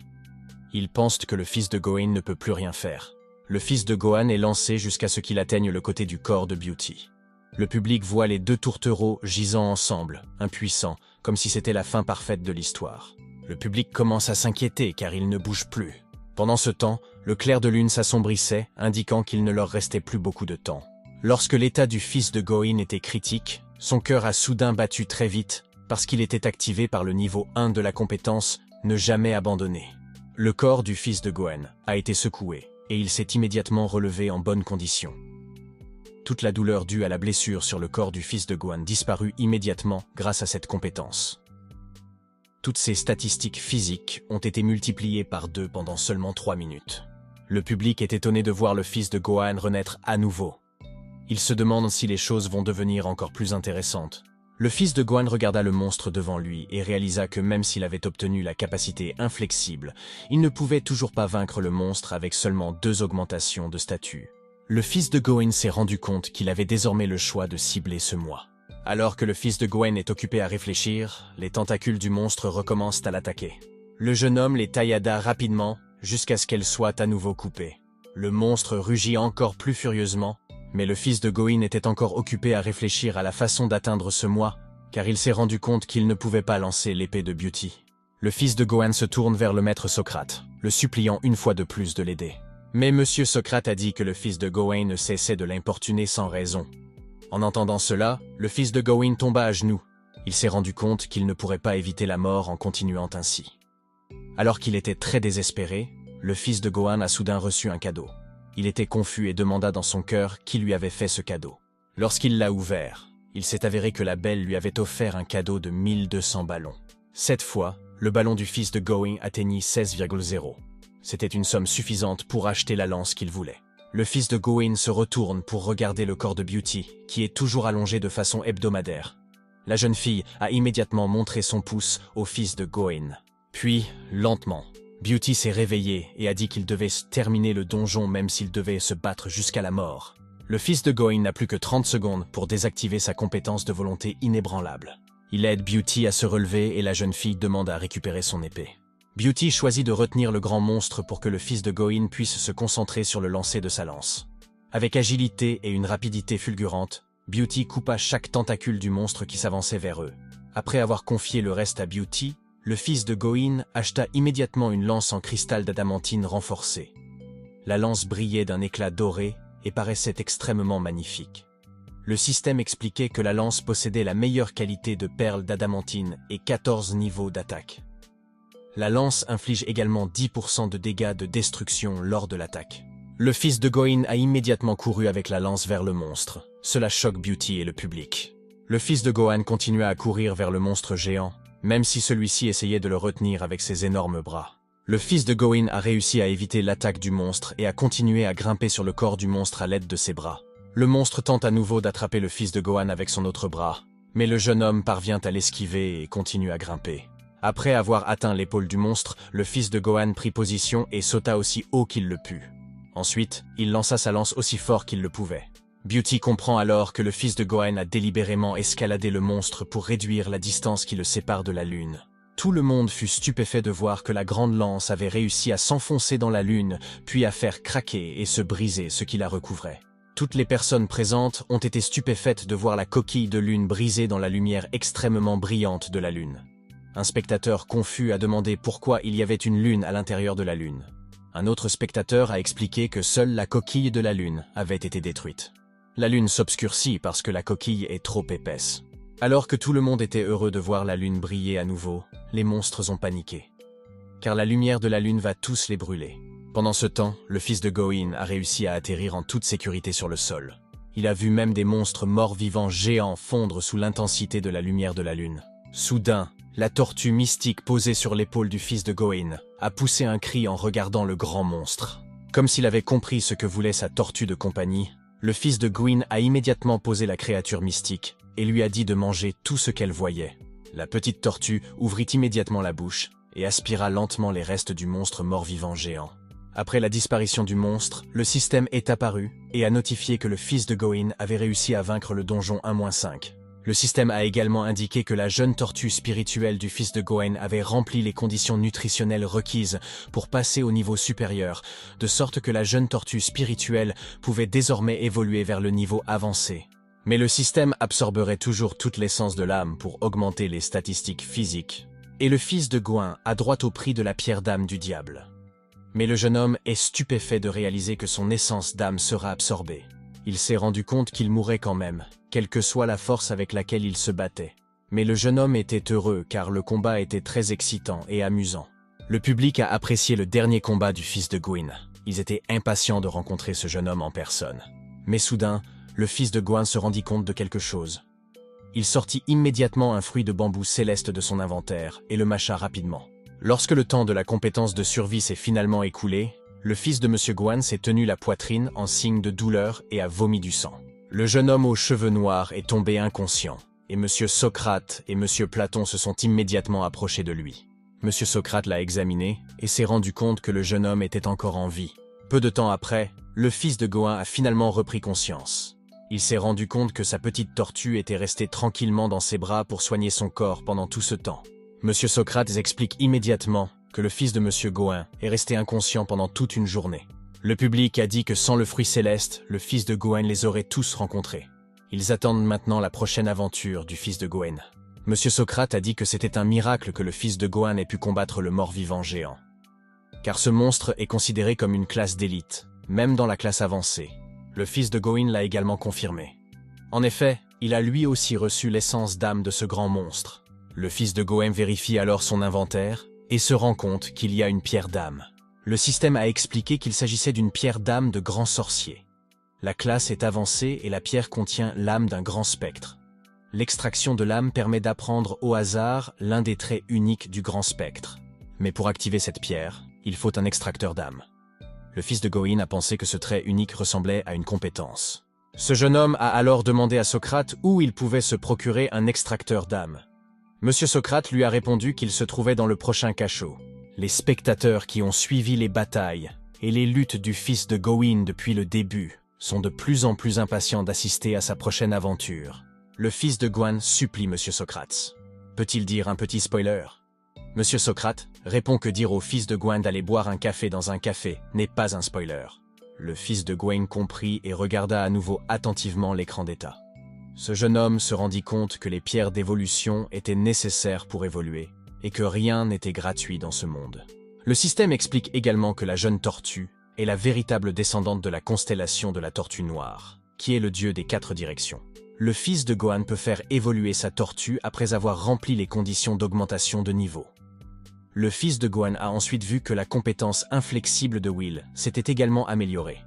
Ils pensent que le fils de Gawain ne peut plus rien faire. Le fils de Gawain est lancé jusqu'à ce qu'il atteigne le côté du corps de Beauty. Le public voit les deux tourtereaux gisant ensemble, impuissants, comme si c'était la fin parfaite de l'histoire. Le public commence à s'inquiéter car ils ne bougent plus. Pendant ce temps, le clair de lune s'assombrissait, indiquant qu'il ne leur restait plus beaucoup de temps. Lorsque l'état du fils de Gawain était critique, son cœur a soudain battu très vite, parce qu'il était activé par le niveau 1 de la compétence « Ne jamais abandonner ». Le corps du fils de Gawain a été secoué, et il s'est immédiatement relevé en bonne condition. Toute la douleur due à la blessure sur le corps du fils de Gawain disparut immédiatement grâce à cette compétence. Toutes ces statistiques physiques ont été multipliées par 2 pendant seulement 3 minutes. Le public est étonné de voir le fils de Gawain renaître à nouveau. Il se demande si les choses vont devenir encore plus intéressantes. Le fils de Gawain regarda le monstre devant lui et réalisa que même s'il avait obtenu la capacité inflexible, il ne pouvait toujours pas vaincre le monstre avec seulement 2 augmentations de statut. Le fils de Gawain s'est rendu compte qu'il avait désormais le choix de cibler ce moi. Alors que le fils de Gawain est occupé à réfléchir, les tentacules du monstre recommencent à l'attaquer. Le jeune homme les taillada rapidement jusqu'à ce qu'elles soient à nouveau coupées. Le monstre rugit encore plus furieusement, mais le fils de Gawain était encore occupé à réfléchir à la façon d'atteindre ce moi, car il s'est rendu compte qu'il ne pouvait pas lancer l'épée de Beauty. Le fils de Gawain se tourne vers le maître Socrate, le suppliant une fois de plus de l'aider. Mais Monsieur Socrate a dit que le fils de Gawain ne cessait de l'importuner sans raison. En entendant cela, le fils de Gawain tomba à genoux. Il s'est rendu compte qu'il ne pourrait pas éviter la mort en continuant ainsi. Alors qu'il était très désespéré, le fils de Gawain a soudain reçu un cadeau. Il était confus et demanda dans son cœur qui lui avait fait ce cadeau. Lorsqu'il l'a ouvert, il s'est avéré que la belle lui avait offert un cadeau de 1200 ballons. Cette fois, le ballon du fils de Gawain atteignit 16,0. C'était une somme suffisante pour acheter la lance qu'il voulait. Le fils de Gawain se retourne pour regarder le corps de Beauty, qui est toujours allongé de façon hebdomadaire. La jeune fille a immédiatement montré son pouce au fils de Gawain. Puis, lentement, Beauty s'est réveillé et a dit qu'il devait terminer le donjon même s'il devait se battre jusqu'à la mort. Le fils de Gawain n'a plus que 30 secondes pour désactiver sa compétence de volonté inébranlable. Il aide Beauty à se relever et la jeune fille demande à récupérer son épée. Beauty choisit de retenir le grand monstre pour que le fils de Gawain puisse se concentrer sur le lancer de sa lance. Avec agilité et une rapidité fulgurante, Beauty coupa chaque tentacule du monstre qui s'avançait vers eux. Après avoir confié le reste à Beauty, le fils de Gawain acheta immédiatement une lance en cristal d'adamantine renforcée. La lance brillait d'un éclat doré et paraissait extrêmement magnifique. Le système expliquait que la lance possédait la meilleure qualité de perles d'adamantine et 14 niveaux d'attaque. La lance inflige également 10% de dégâts de destruction lors de l'attaque. Le fils de Gawain a immédiatement couru avec la lance vers le monstre. Cela choque Beauty et le public. Le fils de Gawain continua à courir vers le monstre géant, même si celui-ci essayait de le retenir avec ses énormes bras. Le fils de Gawain a réussi à éviter l'attaque du monstre et a continué à grimper sur le corps du monstre à l'aide de ses bras. Le monstre tente à nouveau d'attraper le fils de Gohan avec son autre bras, mais le jeune homme parvient à l'esquiver et continue à grimper. Après avoir atteint l'épaule du monstre, le fils de Gohan prit position et sauta aussi haut qu'il le put. Ensuite, il lança sa lance aussi fort qu'il le pouvait. Beauty comprend alors que le fils de Gohan a délibérément escaladé le monstre pour réduire la distance qui le sépare de la Lune. Tout le monde fut stupéfait de voir que la grande lance avait réussi à s'enfoncer dans la Lune, puis à faire craquer et se briser ce qui la recouvrait. Toutes les personnes présentes ont été stupéfaites de voir la coquille de Lune brisée dans la lumière extrêmement brillante de la Lune. Un spectateur confus a demandé pourquoi il y avait une Lune à l'intérieur de la Lune. Un autre spectateur a expliqué que seule la coquille de la Lune avait été détruite. La Lune s'obscurcit parce que la coquille est trop épaisse. Alors que tout le monde était heureux de voir la Lune briller à nouveau, les monstres ont paniqué. Car la lumière de la Lune va tous les brûler. Pendant ce temps, le fils de Gohan a réussi à atterrir en toute sécurité sur le sol. Il a vu même des monstres morts-vivants géants fondre sous l'intensité de la lumière de la Lune. Soudain, la tortue mystique posée sur l'épaule du fils de Gohan a poussé un cri en regardant le grand monstre. Comme s'il avait compris ce que voulait sa tortue de compagnie, le fils de Gohan a immédiatement posé la créature mystique et lui a dit de manger tout ce qu'elle voyait. La petite tortue ouvrit immédiatement la bouche et aspira lentement les restes du monstre mort-vivant géant. Après la disparition du monstre, le système est apparu et a notifié que le fils de Gohan avait réussi à vaincre le donjon 1-5. Le système a également indiqué que la jeune tortue spirituelle du fils de Gohan avait rempli les conditions nutritionnelles requises pour passer au niveau supérieur, de sorte que la jeune tortue spirituelle pouvait désormais évoluer vers le niveau avancé. Mais le système absorberait toujours toute l'essence de l'âme pour augmenter les statistiques physiques. Et le fils de Gohan a droit au prix de la pierre d'âme du diable. Mais le jeune homme est stupéfait de réaliser que son essence d'âme sera absorbée. Il s'est rendu compte qu'il mourrait quand même, quelle que soit la force avec laquelle il se battait. Mais le jeune homme était heureux car le combat était très excitant et amusant. Le public a apprécié le dernier combat du fils de Gohan. Ils étaient impatients de rencontrer ce jeune homme en personne. Mais soudain, le fils de Gohan se rendit compte de quelque chose. Il sortit immédiatement un fruit de bambou céleste de son inventaire et le mâcha rapidement. Lorsque le temps de la compétence de survie s'est finalement écoulé, le fils de M. Gohan s'est tenu la poitrine en signe de douleur et a vomi du sang. Le jeune homme aux cheveux noirs est tombé inconscient, et M. Socrate et M. Platon se sont immédiatement approchés de lui. M. Socrate l'a examiné et s'est rendu compte que le jeune homme était encore en vie. Peu de temps après, le fils de Gohan a finalement repris conscience. Il s'est rendu compte que sa petite tortue était restée tranquillement dans ses bras pour soigner son corps pendant tout ce temps. Monsieur Socrate explique immédiatement que le fils de Monsieur Gohan est resté inconscient pendant toute une journée. Le public a dit que sans le fruit céleste, le fils de Gohan les aurait tous rencontrés. Ils attendent maintenant la prochaine aventure du fils de Gohan. Monsieur Socrate a dit que c'était un miracle que le fils de Gohan ait pu combattre le mort-vivant géant. Car ce monstre est considéré comme une classe d'élite, même dans la classe avancée. Le fils de Gohan l'a également confirmé. En effet, il a lui aussi reçu l'essence d'âme de ce grand monstre. Le fils de Gohan vérifie alors son inventaire et se rend compte qu'il y a une pierre d'âme. Le système a expliqué qu'il s'agissait d'une pierre d'âme de grand sorcier. La classe est avancée et la pierre contient l'âme d'un grand spectre. L'extraction de l'âme permet d'apprendre au hasard l'un des traits uniques du grand spectre. Mais pour activer cette pierre, il faut un extracteur d'âme. Le fils de Gohan a pensé que ce trait unique ressemblait à une compétence. Ce jeune homme a alors demandé à Socrate où il pouvait se procurer un extracteur d'âme. Monsieur Socrate lui a répondu qu'il se trouvait dans le prochain cachot. Les spectateurs qui ont suivi les batailles et les luttes du fils de Gohan depuis le début sont de plus en plus impatients d'assister à sa prochaine aventure. Le fils de Gohan supplie Monsieur Socrate. Peut-il dire un petit spoiler? Monsieur Socrate répond que dire au fils de Gohan d'aller boire un café dans un café n'est pas un spoiler. Le fils de Gohan comprit et regarda à nouveau attentivement l'écran d'état. Ce jeune homme se rendit compte que les pierres d'évolution étaient nécessaires pour évoluer et que rien n'était gratuit dans ce monde. Le système explique également que la jeune tortue est la véritable descendante de la constellation de la Tortue Noire, qui est le dieu des 4 directions. Le fils de Gohan peut faire évoluer sa tortue après avoir rempli les conditions d'augmentation de niveau. Le fils de Gohan a ensuite vu que la compétence inflexible de Will s'était également améliorée.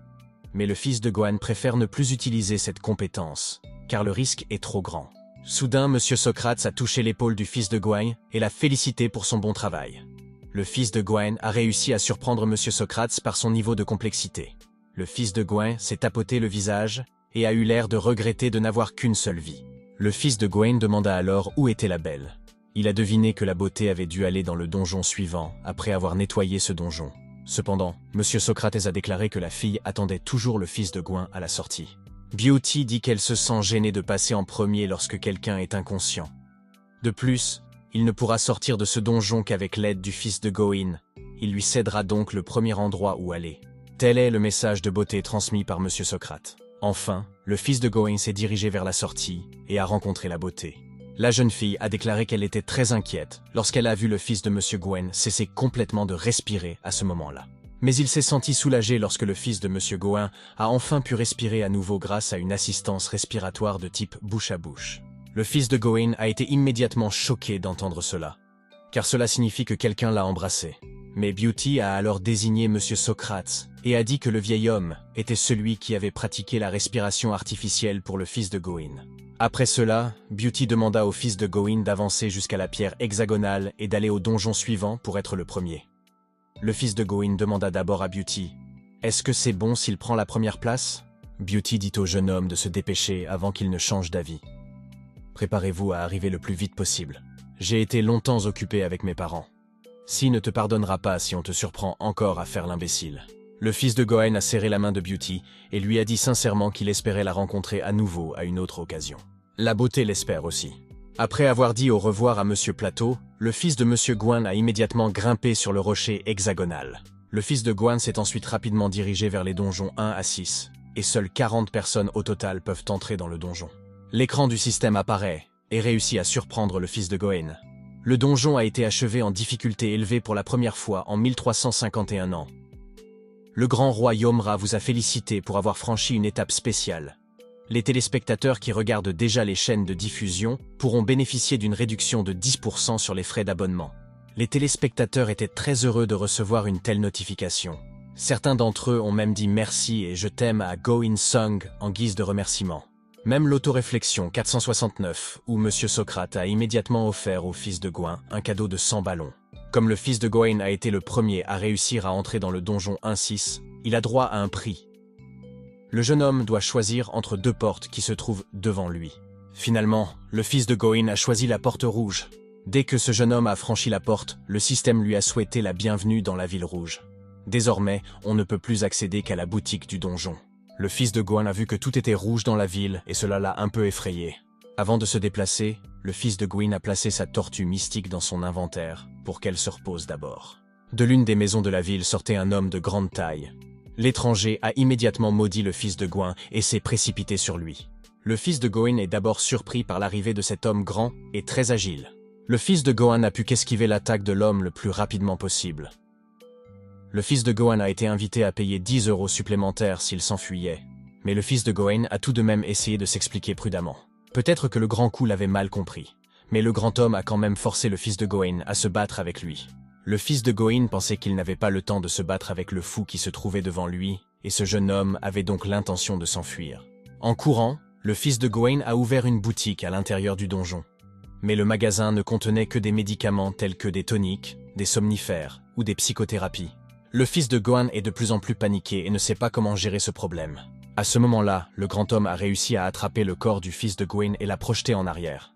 Mais le fils de Gohan préfère ne plus utiliser cette compétence, car le risque est trop grand. Soudain, Monsieur Socrate a touché l'épaule du fils de Gohan et l'a félicité pour son bon travail. Le fils de Gohan a réussi à surprendre Monsieur Socrate par son niveau de complexité. Le fils de Gohan s'est tapoté le visage et a eu l'air de regretter de n'avoir qu'une seule vie. Le fils de Gawain demanda alors où était la belle. Il a deviné que la beauté avait dû aller dans le donjon suivant après avoir nettoyé ce donjon. Cependant, M. Socrates a déclaré que la fille attendait toujours le fils de Gawain à la sortie. Beauty dit qu'elle se sent gênée de passer en premier lorsque quelqu'un est inconscient. De plus, il ne pourra sortir de ce donjon qu'avec l'aide du fils de Gawain. Il lui cédera donc le premier endroit où aller. Tel est le message de beauté transmis par M. Socrate. Enfin, le fils de Gawain s'est dirigé vers la sortie et a rencontré la beauté. La jeune fille a déclaré qu'elle était très inquiète lorsqu'elle a vu le fils de M. Gawain cesser complètement de respirer à ce moment-là. Mais il s'est senti soulagé lorsque le fils de M. Gawain a enfin pu respirer à nouveau grâce à une assistance respiratoire de type bouche à bouche. Le fils de Gawain a été immédiatement choqué d'entendre cela, car cela signifie que quelqu'un l'a embrassé. Mais Beauty a alors désigné M. Socrate et a dit que le vieil homme était celui qui avait pratiqué la respiration artificielle pour le fils de Gawain. Après cela, Beauty demanda au fils de Gawain d'avancer jusqu'à la pierre hexagonale et d'aller au donjon suivant pour être le premier. Le fils de Gawain demanda d'abord à Beauty « Est-ce que c'est bon s'il prend la première place ?» Beauty dit au jeune homme de se dépêcher avant qu'il ne change d'avis. « Préparez-vous à arriver le plus vite possible. J'ai été longtemps occupé avec mes parents. Si ne te pardonnera pas si on te surprend encore à faire l'imbécile. » Le fils de Gawain a serré la main de Beauty et lui a dit sincèrement qu'il espérait la rencontrer à nouveau à une autre occasion. La beauté l'espère aussi. Après avoir dit au revoir à M. Plateau, le fils de M. Gawain a immédiatement grimpé sur le rocher hexagonal. Le fils de Gawain s'est ensuite rapidement dirigé vers les donjons 1 à 6, et seules 40 personnes au total peuvent entrer dans le donjon. L'écran du système apparaît et réussit à surprendre le fils de Gawain. Le donjon a été achevé en difficulté élevée pour la première fois en 1351 ans. Le grand roi Yomra vous a félicité pour avoir franchi une étape spéciale. Les téléspectateurs qui regardent déjà les chaînes de diffusion pourront bénéficier d'une réduction de 10% sur les frais d'abonnement. Les téléspectateurs étaient très heureux de recevoir une telle notification. Certains d'entre eux ont même dit merci et je t'aime à Gawain Song en guise de remerciement. Même l'autoréflexion 469, où M. Socrate a immédiatement offert au fils de Gawain un cadeau de 100 ballons. Comme le fils de Gawain a été le premier à réussir à entrer dans le donjon 1-6, il a droit à un prix. Le jeune homme doit choisir entre deux portes qui se trouvent devant lui. Finalement, le fils de Gawain a choisi la porte rouge. Dès que ce jeune homme a franchi la porte, le système lui a souhaité la bienvenue dans la ville rouge. Désormais, on ne peut plus accéder qu'à la boutique du donjon. Le fils de Gawain a vu que tout était rouge dans la ville et cela l'a un peu effrayé. Avant de se déplacer, le fils de Gawain a placé sa tortue mystique dans son inventaire pour qu'elle se repose d'abord. De l'une des maisons de la ville sortait un homme de grande taille. L'étranger a immédiatement maudit le fils de Gawain et s'est précipité sur lui. Le fils de Gawain est d'abord surpris par l'arrivée de cet homme grand et très agile. Le fils de Gawain n'a pu qu'esquiver l'attaque de l'homme le plus rapidement possible. Le fils de Gawain a été invité à payer 10 € supplémentaires s'il s'enfuyait, mais le fils de Gawain a tout de même essayé de s'expliquer prudemment. Peut-être que le grand coup l'avait mal compris, mais le grand homme a quand même forcé le fils de Gawain à se battre avec lui. Le fils de Gawain pensait qu'il n'avait pas le temps de se battre avec le fou qui se trouvait devant lui, et ce jeune homme avait donc l'intention de s'enfuir. En courant, le fils de Gawain a ouvert une boutique à l'intérieur du donjon. Mais le magasin ne contenait que des médicaments tels que des toniques, des somnifères ou des psychothérapies. Le fils de Gawain est de plus en plus paniqué et ne sait pas comment gérer ce problème. À ce moment-là, le grand homme a réussi à attraper le corps du fils de Gawain et l'a projeté en arrière.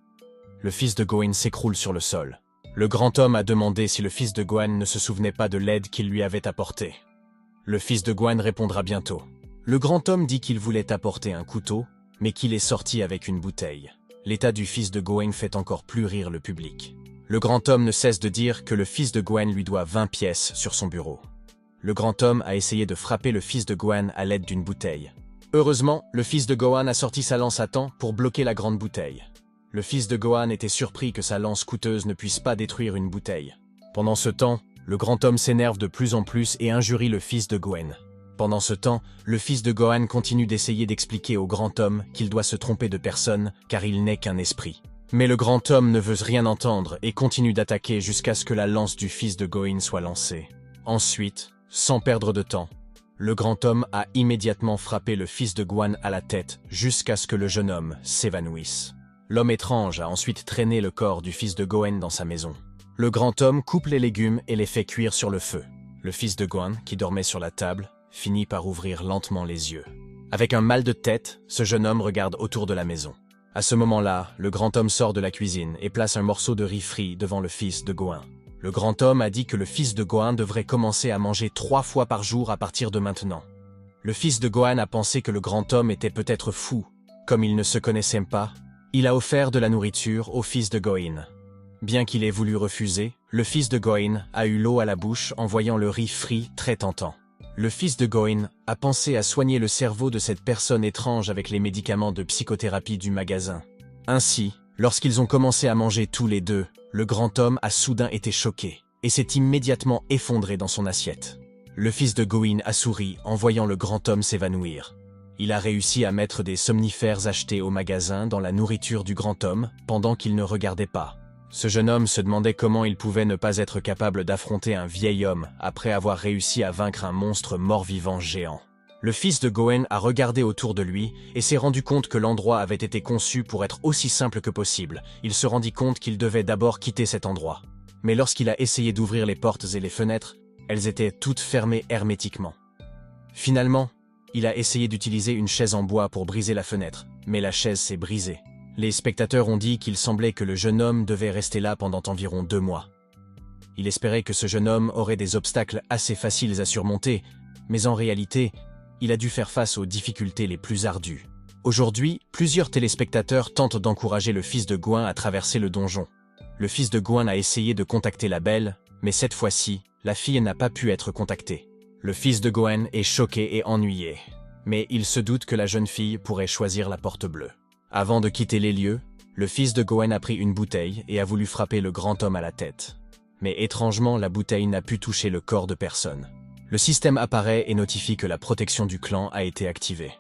Le fils de Gawain s'écroule sur le sol. Le grand homme a demandé si le fils de Gawain ne se souvenait pas de l'aide qu'il lui avait apportée. Le fils de Gawain répondra bientôt. Le grand homme dit qu'il voulait apporter un couteau, mais qu'il est sorti avec une bouteille. L'état du fils de Gawain fait encore plus rire le public. Le grand homme ne cesse de dire que le fils de Gawain lui doit 20 pièces sur son bureau. Le grand homme a essayé de frapper le fils de Gawain à l'aide d'une bouteille. Heureusement, le fils de Gawain a sorti sa lance à temps pour bloquer la grande bouteille. Le fils de Gawain était surpris que sa lance coûteuse ne puisse pas détruire une bouteille. Pendant ce temps, le grand homme s'énerve de plus en plus et injurie le fils de Gawain. Pendant ce temps, le fils de Gawain continue d'essayer d'expliquer au grand homme qu'il doit se tromper de personne car il n'est qu'un esprit. Mais le grand homme ne veut rien entendre et continue d'attaquer jusqu'à ce que la lance du fils de Gawain soit lancée. Ensuite, sans perdre de temps, le grand homme a immédiatement frappé le fils de Gawain à la tête jusqu'à ce que le jeune homme s'évanouisse. L'homme étrange a ensuite traîné le corps du fils de Gawain dans sa maison. Le grand homme coupe les légumes et les fait cuire sur le feu. Le fils de Gawain, qui dormait sur la table, finit par ouvrir lentement les yeux. Avec un mal de tête, ce jeune homme regarde autour de la maison. À ce moment-là, le grand homme sort de la cuisine et place un morceau de riz frit devant le fils de Goin. Le grand homme a dit que le fils de Goin devrait commencer à manger 3 fois par jour à partir de maintenant. Le fils de Gohan a pensé que le grand homme était peut-être fou. Comme ils ne se connaissaient pas, il a offert de la nourriture au fils de Goin. Bien qu'il ait voulu refuser, le fils de Goin a eu l'eau à la bouche en voyant le riz frit très tentant. Le fils de Goin a pensé à soigner le cerveau de cette personne étrange avec les médicaments de psychothérapie du magasin. Ainsi, lorsqu'ils ont commencé à manger tous les deux, le grand homme a soudain été choqué et s'est immédiatement effondré dans son assiette. Le fils de Goin a souri en voyant le grand homme s'évanouir. Il a réussi à mettre des somnifères achetés au magasin dans la nourriture du grand homme pendant qu'il ne regardait pas. Ce jeune homme se demandait comment il pouvait ne pas être capable d'affronter un vieil homme après avoir réussi à vaincre un monstre mort-vivant géant. Le fils de Gohan a regardé autour de lui et s'est rendu compte que l'endroit avait été conçu pour être aussi simple que possible. Il se rendit compte qu'il devait d'abord quitter cet endroit. Mais lorsqu'il a essayé d'ouvrir les portes et les fenêtres, elles étaient toutes fermées hermétiquement. Finalement, il a essayé d'utiliser une chaise en bois pour briser la fenêtre, mais la chaise s'est brisée. Les spectateurs ont dit qu'il semblait que le jeune homme devait rester là pendant environ 2 mois. Il espérait que ce jeune homme aurait des obstacles assez faciles à surmonter, mais en réalité, il a dû faire face aux difficultés les plus ardues. Aujourd'hui, plusieurs téléspectateurs tentent d'encourager le fils de Gohan à traverser le donjon. Le fils de Gohan a essayé de contacter la belle, mais cette fois-ci, la fille n'a pas pu être contactée. Le fils de Gohan est choqué et ennuyé, mais il se doute que la jeune fille pourrait choisir la porte bleue. Avant de quitter les lieux, le fils de Gohan a pris une bouteille et a voulu frapper le grand homme à la tête. Mais étrangement, la bouteille n'a pu toucher le corps de personne. Le système apparaît et notifie que la protection du clan a été activée.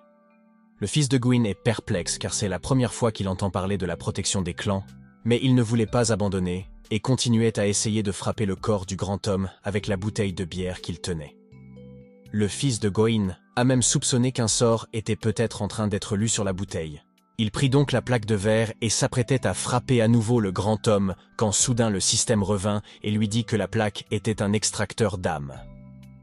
Le fils de Gohan est perplexe car c'est la première fois qu'il entend parler de la protection des clans, mais il ne voulait pas abandonner et continuait à essayer de frapper le corps du grand homme avec la bouteille de bière qu'il tenait. Le fils de Gohan a même soupçonné qu'un sort était peut-être en train d'être lu sur la bouteille. Il prit donc la plaque de verre et s'apprêtait à frapper à nouveau le grand homme quand soudain le système revint et lui dit que la plaque était un extracteur d'âme.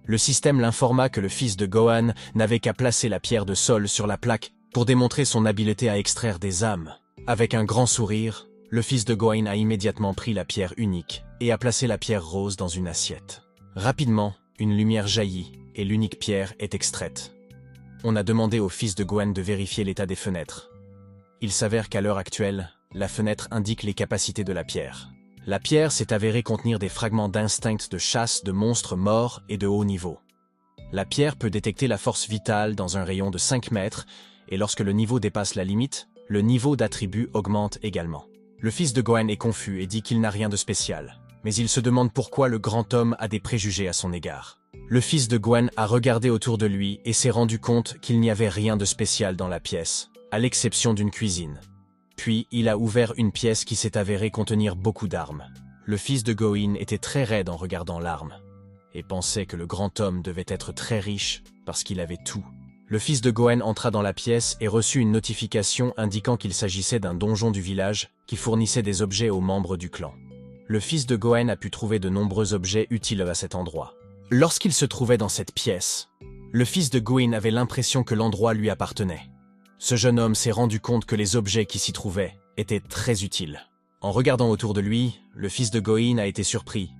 Le système l'informa que le fils de Gohan n'avait qu'à placer la pierre de sol sur la plaque pour démontrer son habileté à extraire des âmes. Avec un grand sourire, le fils de Gohan a immédiatement pris la pierre unique et a placé la pierre rose dans une assiette. Rapidement, une lumière jaillit et l'unique pierre est extraite. On a demandé au fils de Gohan de vérifier l'état des fenêtres. Il s'avère qu'à l'heure actuelle, la fenêtre indique les capacités de la pierre. La pierre s'est avérée contenir des fragments d'instinct de chasse de monstres morts et de haut niveau. La pierre peut détecter la force vitale dans un rayon de 5 mètres, et lorsque le niveau dépasse la limite, le niveau d'attribut augmente également. Le fils de Gohan est confus et dit qu'il n'a rien de spécial, mais il se demande pourquoi le grand homme a des préjugés à son égard. Le fils de Gohan a regardé autour de lui et s'est rendu compte qu'il n'y avait rien de spécial dans la pièce, à l'exception d'une cuisine. Puis, il a ouvert une pièce qui s'est avérée contenir beaucoup d'armes. Le fils de Gohan était très raide en regardant l'arme, et pensait que le grand homme devait être très riche parce qu'il avait tout. Le fils de Gohan entra dans la pièce et reçut une notification indiquant qu'il s'agissait d'un donjon du village qui fournissait des objets aux membres du clan. Le fils de Gohan a pu trouver de nombreux objets utiles à cet endroit. Lorsqu'il se trouvait dans cette pièce, le fils de Gohan avait l'impression que l'endroit lui appartenait. Ce jeune homme s'est rendu compte que les objets qui s'y trouvaient étaient très utiles. En regardant autour de lui, le fils de Gohan a été surpris,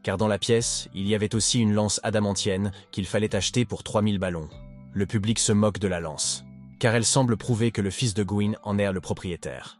car dans la pièce, il y avait aussi une lance adamantienne qu'il fallait acheter pour 3000 ballons. Le public se moque de la lance, car elle semble prouver que le fils de Gohan en est le propriétaire.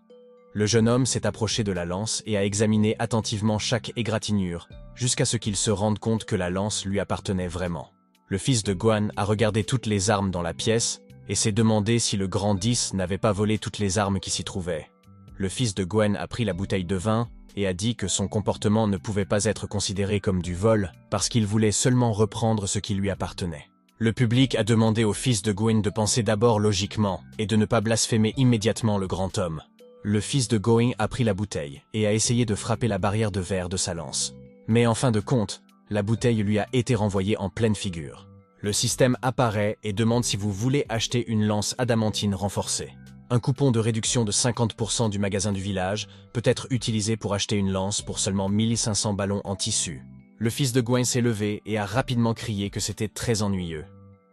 Le jeune homme s'est approché de la lance et a examiné attentivement chaque égratignure, jusqu'à ce qu'il se rende compte que la lance lui appartenait vraiment. Le fils de Gohan a regardé toutes les armes dans la pièce, et s'est demandé si le grand 10 n'avait pas volé toutes les armes qui s'y trouvaient. Le fils de Gohan a pris la bouteille de vin et a dit que son comportement ne pouvait pas être considéré comme du vol parce qu'il voulait seulement reprendre ce qui lui appartenait. Le public a demandé au fils de Gohan de penser d'abord logiquement et de ne pas blasphémer immédiatement le grand homme. Le fils de Gohan a pris la bouteille et a essayé de frapper la barrière de verre de sa lance. Mais en fin de compte, la bouteille lui a été renvoyée en pleine figure. Le système apparaît et demande si vous voulez acheter une lance adamantine renforcée. Un coupon de réduction de 50% du magasin du village peut être utilisé pour acheter une lance pour seulement 1500 ballons en tissu. Le fils de Gohan s'est levé et a rapidement crié que c'était très ennuyeux.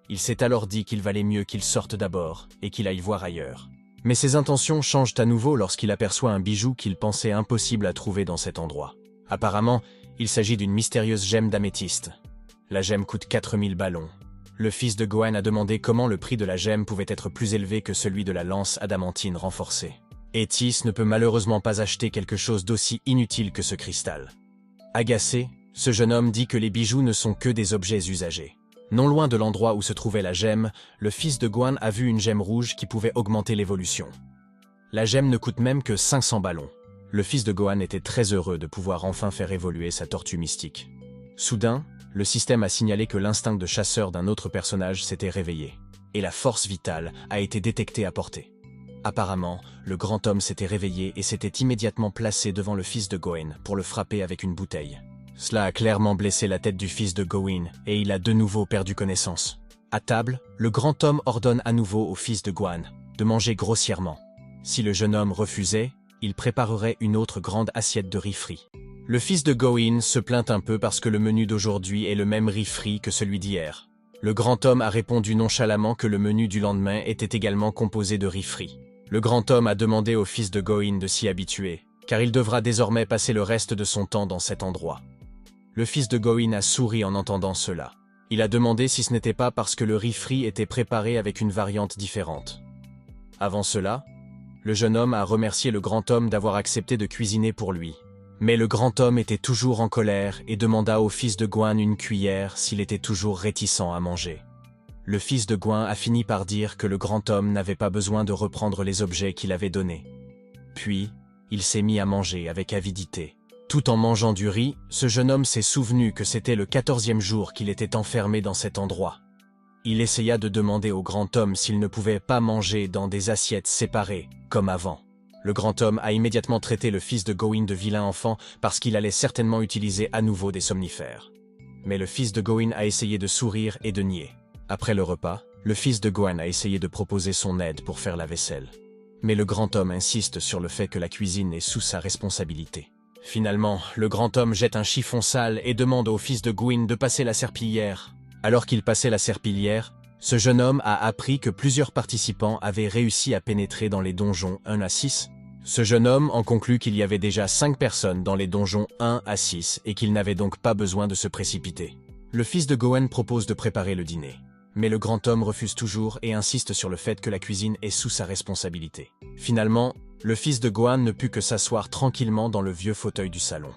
Il s'est alors dit qu'il valait mieux qu'il sorte d'abord et qu'il aille voir ailleurs. Mais ses intentions changent à nouveau lorsqu'il aperçoit un bijou qu'il pensait impossible à trouver dans cet endroit. Apparemment, il s'agit d'une mystérieuse gemme d'améthyste. La gemme coûte 4000 ballons. Le fils de Gohan a demandé comment le prix de la gemme pouvait être plus élevé que celui de la lance adamantine renforcée. Etis ne peut malheureusement pas acheter quelque chose d'aussi inutile que ce cristal. Agacé, ce jeune homme dit que les bijoux ne sont que des objets usagés. Non loin de l'endroit où se trouvait la gemme, le fils de Gohan a vu une gemme rouge qui pouvait augmenter l'évolution. La gemme ne coûte même que 500 ballons. Le fils de Gohan était très heureux de pouvoir enfin faire évoluer sa tortue mystique. Soudain, le système a signalé que l'instinct de chasseur d'un autre personnage s'était réveillé, et la force vitale a été détectée à portée. Apparemment, le grand homme s'était réveillé et s'était immédiatement placé devant le fils de Gohan pour le frapper avec une bouteille. Cela a clairement blessé la tête du fils de Gohan et il a de nouveau perdu connaissance. À table, le grand homme ordonne à nouveau au fils de Gohan de manger grossièrement. Si le jeune homme refusait, il préparerait une autre grande assiette de riz frit. Le fils de Gohan se plaint un peu parce que le menu d'aujourd'hui est le même riz frit que celui d'hier. Le grand homme a répondu nonchalamment que le menu du lendemain était également composé de riz frit. Le grand homme a demandé au fils de Gohan de s'y habituer, car il devra désormais passer le reste de son temps dans cet endroit. Le fils de Gohan a souri en entendant cela. Il a demandé si ce n'était pas parce que le riz frit était préparé avec une variante différente. Avant cela, le jeune homme a remercié le grand homme d'avoir accepté de cuisiner pour lui. Mais le grand homme était toujours en colère et demanda au fils de Gohan une cuillère s'il était toujours réticent à manger. Le fils de Gohan a fini par dire que le grand homme n'avait pas besoin de reprendre les objets qu'il avait donnés. Puis, il s'est mis à manger avec avidité. Tout en mangeant du riz, ce jeune homme s'est souvenu que c'était le 14e jour qu'il était enfermé dans cet endroit. Il essaya de demander au grand homme s'il ne pouvait pas manger dans des assiettes séparées, comme avant. Le grand homme a immédiatement traité le fils de Gohan de vilain enfant parce qu'il allait certainement utiliser à nouveau des somnifères. Mais le fils de Gohan a essayé de sourire et de nier. Après le repas, le fils de Gohan a essayé de proposer son aide pour faire la vaisselle. Mais le grand homme insiste sur le fait que la cuisine est sous sa responsabilité. Finalement, le grand homme jette un chiffon sale et demande au fils de Gohan de passer la serpillière. Alors qu'il passait la serpillière, ce jeune homme a appris que plusieurs participants avaient réussi à pénétrer dans les donjons 1 à 6. Ce jeune homme en conclut qu'il y avait déjà 5 personnes dans les donjons 1 à 6 et qu'il n'avait donc pas besoin de se précipiter. Le fils de Gohan propose de préparer le dîner. Mais le grand homme refuse toujours et insiste sur le fait que la cuisine est sous sa responsabilité. Finalement, le fils de Gohan ne put que s'asseoir tranquillement dans le vieux fauteuil du salon.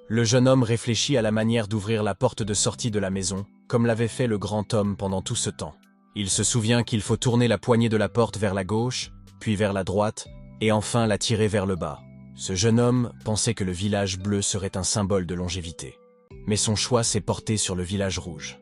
Le jeune homme réfléchit à la manière d'ouvrir la porte de sortie de la maison, comme l'avait fait le grand homme pendant tout ce temps. Il se souvient qu'il faut tourner la poignée de la porte vers la gauche, puis vers la droite, et enfin la tirer vers le bas. Ce jeune homme pensait que le village bleu serait un symbole de longévité. Mais son choix s'est porté sur le village rouge.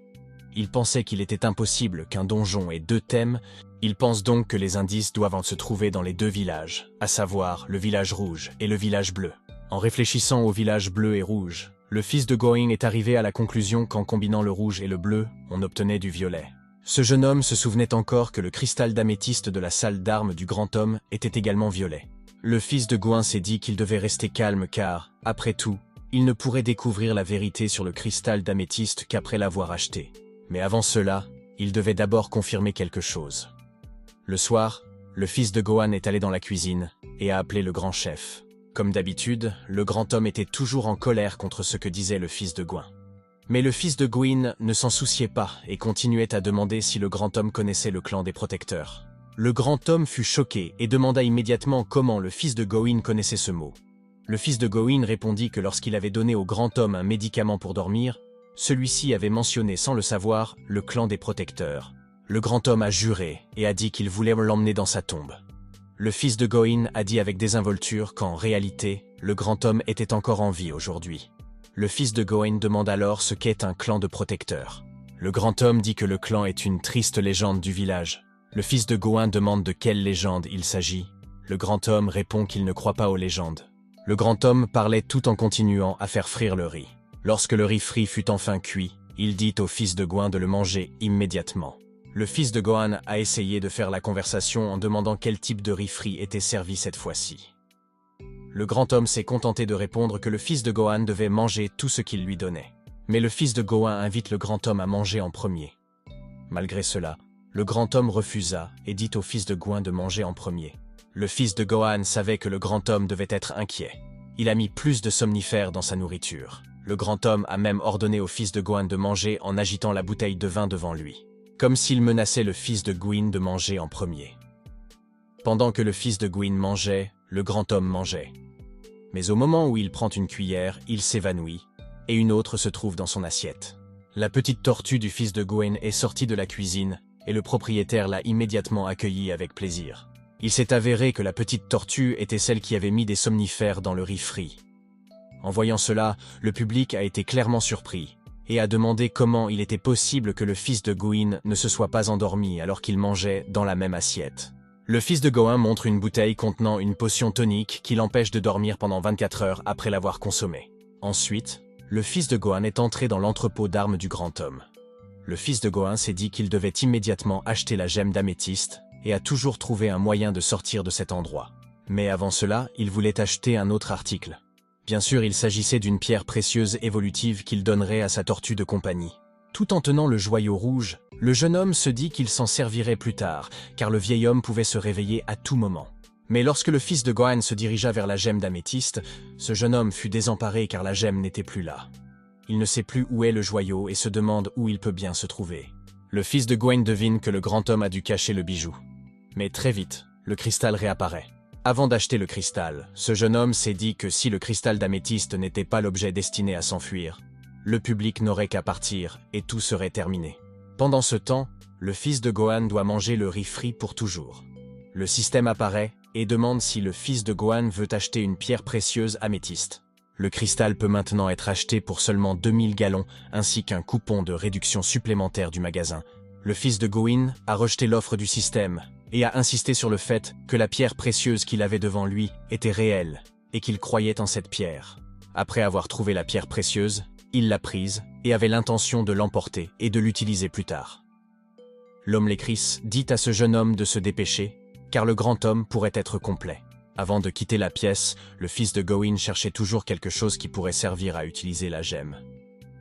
Il pensait qu'il était impossible qu'un donjon ait 2 thèmes, il pense donc que les indices doivent se trouver dans les 2 villages, à savoir le village rouge et le village bleu. En réfléchissant au village bleu et rouge, le fils de Gohan est arrivé à la conclusion qu'en combinant le rouge et le bleu, on obtenait du violet. Ce jeune homme se souvenait encore que le cristal d'améthyste de la salle d'armes du grand homme était également violet. Le fils de Gohan s'est dit qu'il devait rester calme car, après tout, il ne pourrait découvrir la vérité sur le cristal d'améthyste qu'après l'avoir acheté. Mais avant cela, il devait d'abord confirmer quelque chose. Le soir, le fils de Gohan est allé dans la cuisine et a appelé le grand chef. Comme d'habitude, le grand homme était toujours en colère contre ce que disait le fils de Gohan. Mais le fils de Gohan ne s'en souciait pas et continuait à demander si le grand homme connaissait le clan des protecteurs. Le grand homme fut choqué et demanda immédiatement comment le fils de Gohan connaissait ce mot. Le fils de Gohan répondit que lorsqu'il avait donné au grand homme un médicament pour dormir, celui-ci avait mentionné sans le savoir le clan des protecteurs. Le grand homme a juré et a dit qu'il voulait l'emmener dans sa tombe. Le fils de Gohan a dit avec désinvolture qu'en réalité, le grand homme était encore en vie aujourd'hui. Le fils de Gohan demande alors ce qu'est un clan de protecteurs. Le grand homme dit que le clan est une triste légende du village. Le fils de Gohan demande de quelle légende il s'agit. Le grand homme répond qu'il ne croit pas aux légendes. Le grand homme parlait tout en continuant à faire frire le riz. Lorsque le riz frit fut enfin cuit, il dit au fils de Gohan de le manger immédiatement. Le fils de Gohan a essayé de faire la conversation en demandant quel type de riz frit était servi cette fois-ci. Le grand homme s'est contenté de répondre que le fils de Gohan devait manger tout ce qu'il lui donnait. Mais le fils de Gohan invite le grand homme à manger en premier. Malgré cela, le grand homme refusa et dit au fils de Gouin de manger en premier. Le fils de Gohan savait que le grand homme devait être inquiet. Il a mis plus de somnifères dans sa nourriture. Le grand homme a même ordonné au fils de Gohan de manger en agitant la bouteille de vin devant lui, comme s'il menaçait le fils de Gouin de manger en premier. Pendant que le fils de Gouin mangeait, le grand homme mangeait. Mais au moment où il prend une cuillère, il s'évanouit, et une autre se trouve dans son assiette. La petite tortue du fils de Gouin est sortie de la cuisine, et le propriétaire l'a immédiatement accueillie avec plaisir. Il s'est avéré que la petite tortue était celle qui avait mis des somnifères dans le riz frit. En voyant cela, le public a été clairement surpris, et a demandé comment il était possible que le fils de Gouin ne se soit pas endormi alors qu'il mangeait dans la même assiette. Le fils de Gohan montre une bouteille contenant une potion tonique qui l'empêche de dormir pendant 24 heures après l'avoir consommée. Ensuite, le fils de Gohan est entré dans l'entrepôt d'armes du grand homme. Le fils de Gohan s'est dit qu'il devait immédiatement acheter la gemme d'améthyste et a toujours trouvé un moyen de sortir de cet endroit. Mais avant cela, il voulait acheter un autre article. Bien sûr, il s'agissait d'une pierre précieuse évolutive qu'il donnerait à sa tortue de compagnie. Tout en tenant le joyau rouge, le jeune homme se dit qu'il s'en servirait plus tard, car le vieil homme pouvait se réveiller à tout moment. Mais lorsque le fils de Gohan se dirigea vers la gemme d'améthyste, ce jeune homme fut désemparé car la gemme n'était plus là. Il ne sait plus où est le joyau et se demande où il peut bien se trouver. Le fils de Gohan devine que le grand homme a dû cacher le bijou. Mais très vite, le cristal réapparaît. Avant d'acheter le cristal, ce jeune homme s'est dit que si le cristal d'améthyste n'était pas l'objet destiné à s'enfuir, le public n'aurait qu'à partir et tout serait terminé. Pendant ce temps, le fils de Gohan doit manger le riz frit pour toujours. Le système apparaît et demande si le fils de Gohan veut acheter une pierre précieuse améthyste. Le cristal peut maintenant être acheté pour seulement 2000 gallons ainsi qu'un coupon de réduction supplémentaire du magasin. Le fils de Gouin a rejeté l'offre du système et a insisté sur le fait que la pierre précieuse qu'il avait devant lui était réelle et qu'il croyait en cette pierre. Après avoir trouvé la pierre précieuse, il l'a prise et avait l'intention de l'emporter et de l'utiliser plus tard. L'homme Lécris dit à ce jeune homme de se dépêcher, car le grand homme pourrait être complet. Avant de quitter la pièce, le fils de Gouin cherchait toujours quelque chose qui pourrait servir à utiliser la gemme.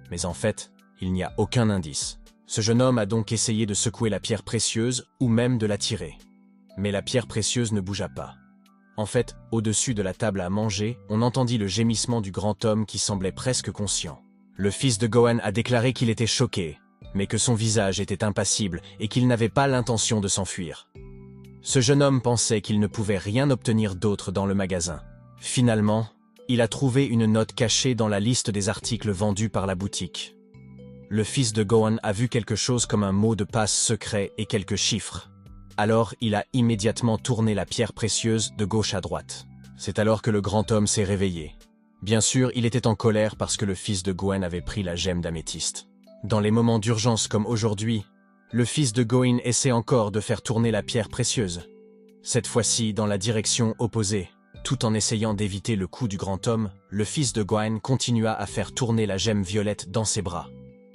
Mais en fait, il n'y a aucun indice. Ce jeune homme a donc essayé de secouer la pierre précieuse ou même de la tirer. Mais la pierre précieuse ne bougea pas. En fait, au-dessus de la table à manger, on entendit le gémissement du grand homme qui semblait presque conscient. Le fils de Gohan a déclaré qu'il était choqué, mais que son visage était impassible et qu'il n'avait pas l'intention de s'enfuir. Ce jeune homme pensait qu'il ne pouvait rien obtenir d'autre dans le magasin. Finalement, il a trouvé une note cachée dans la liste des articles vendus par la boutique. Le fils de Gohan a vu quelque chose comme un mot de passe secret et quelques chiffres. Alors, il a immédiatement tourné la pierre précieuse de gauche à droite. C'est alors que le grand homme s'est réveillé. Bien sûr, il était en colère parce que le fils de Gohan avait pris la gemme d'améthyste. Dans les moments d'urgence comme aujourd'hui, le fils de Gohan essaie encore de faire tourner la pierre précieuse. Cette fois-ci dans la direction opposée. Tout en essayant d'éviter le coup du grand homme, le fils de Gohan continua à faire tourner la gemme violette dans ses bras.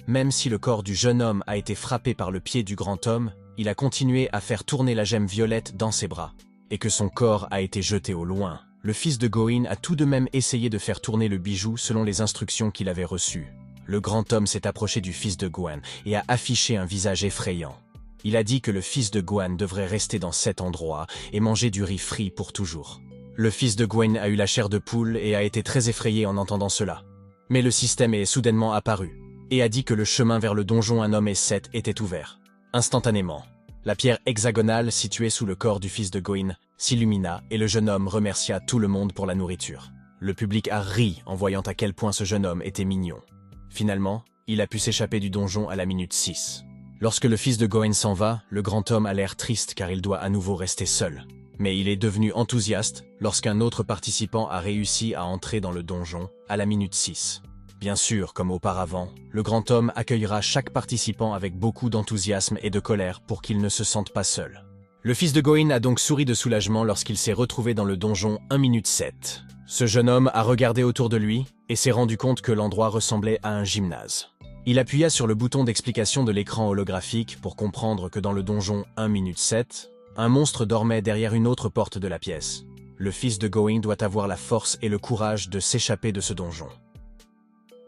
Même si le corps du jeune homme a été frappé par le pied du grand homme, il a continué à faire tourner la gemme violette dans ses bras. Et que son corps a été jeté au loin. Le fils de Gohan a tout de même essayé de faire tourner le bijou selon les instructions qu'il avait reçues. Le grand homme s'est approché du fils de Gohan et a affiché un visage effrayant. Il a dit que le fils de Gohan devrait rester dans cet endroit et manger du riz frit pour toujours. Le fils de Gohan a eu la chair de poule et a été très effrayé en entendant cela. Mais le système est soudainement apparu et a dit que le chemin vers le donjon un homme et 7 était ouvert. Instantanément, la pierre hexagonale située sous le corps du fils de Gohan s'illumina et le jeune homme remercia tout le monde pour la nourriture. Le public a ri en voyant à quel point ce jeune homme était mignon. Finalement, il a pu s'échapper du donjon à la minute 6. Lorsque le fils de Gohan s'en va, le grand homme a l'air triste car il doit à nouveau rester seul. Mais il est devenu enthousiaste lorsqu'un autre participant a réussi à entrer dans le donjon à la minute 6. Bien sûr, comme auparavant, le grand homme accueillera chaque participant avec beaucoup d'enthousiasme et de colère pour qu'il ne se sente pas seul. Le fils de Gohan a donc souri de soulagement lorsqu'il s'est retrouvé dans le donjon 1 minute 7. Ce jeune homme a regardé autour de lui et s'est rendu compte que l'endroit ressemblait à un gymnase. Il appuya sur le bouton d'explication de l'écran holographique pour comprendre que dans le donjon 1 minute 7, un monstre dormait derrière une autre porte de la pièce. Le fils de Gohan doit avoir la force et le courage de s'échapper de ce donjon.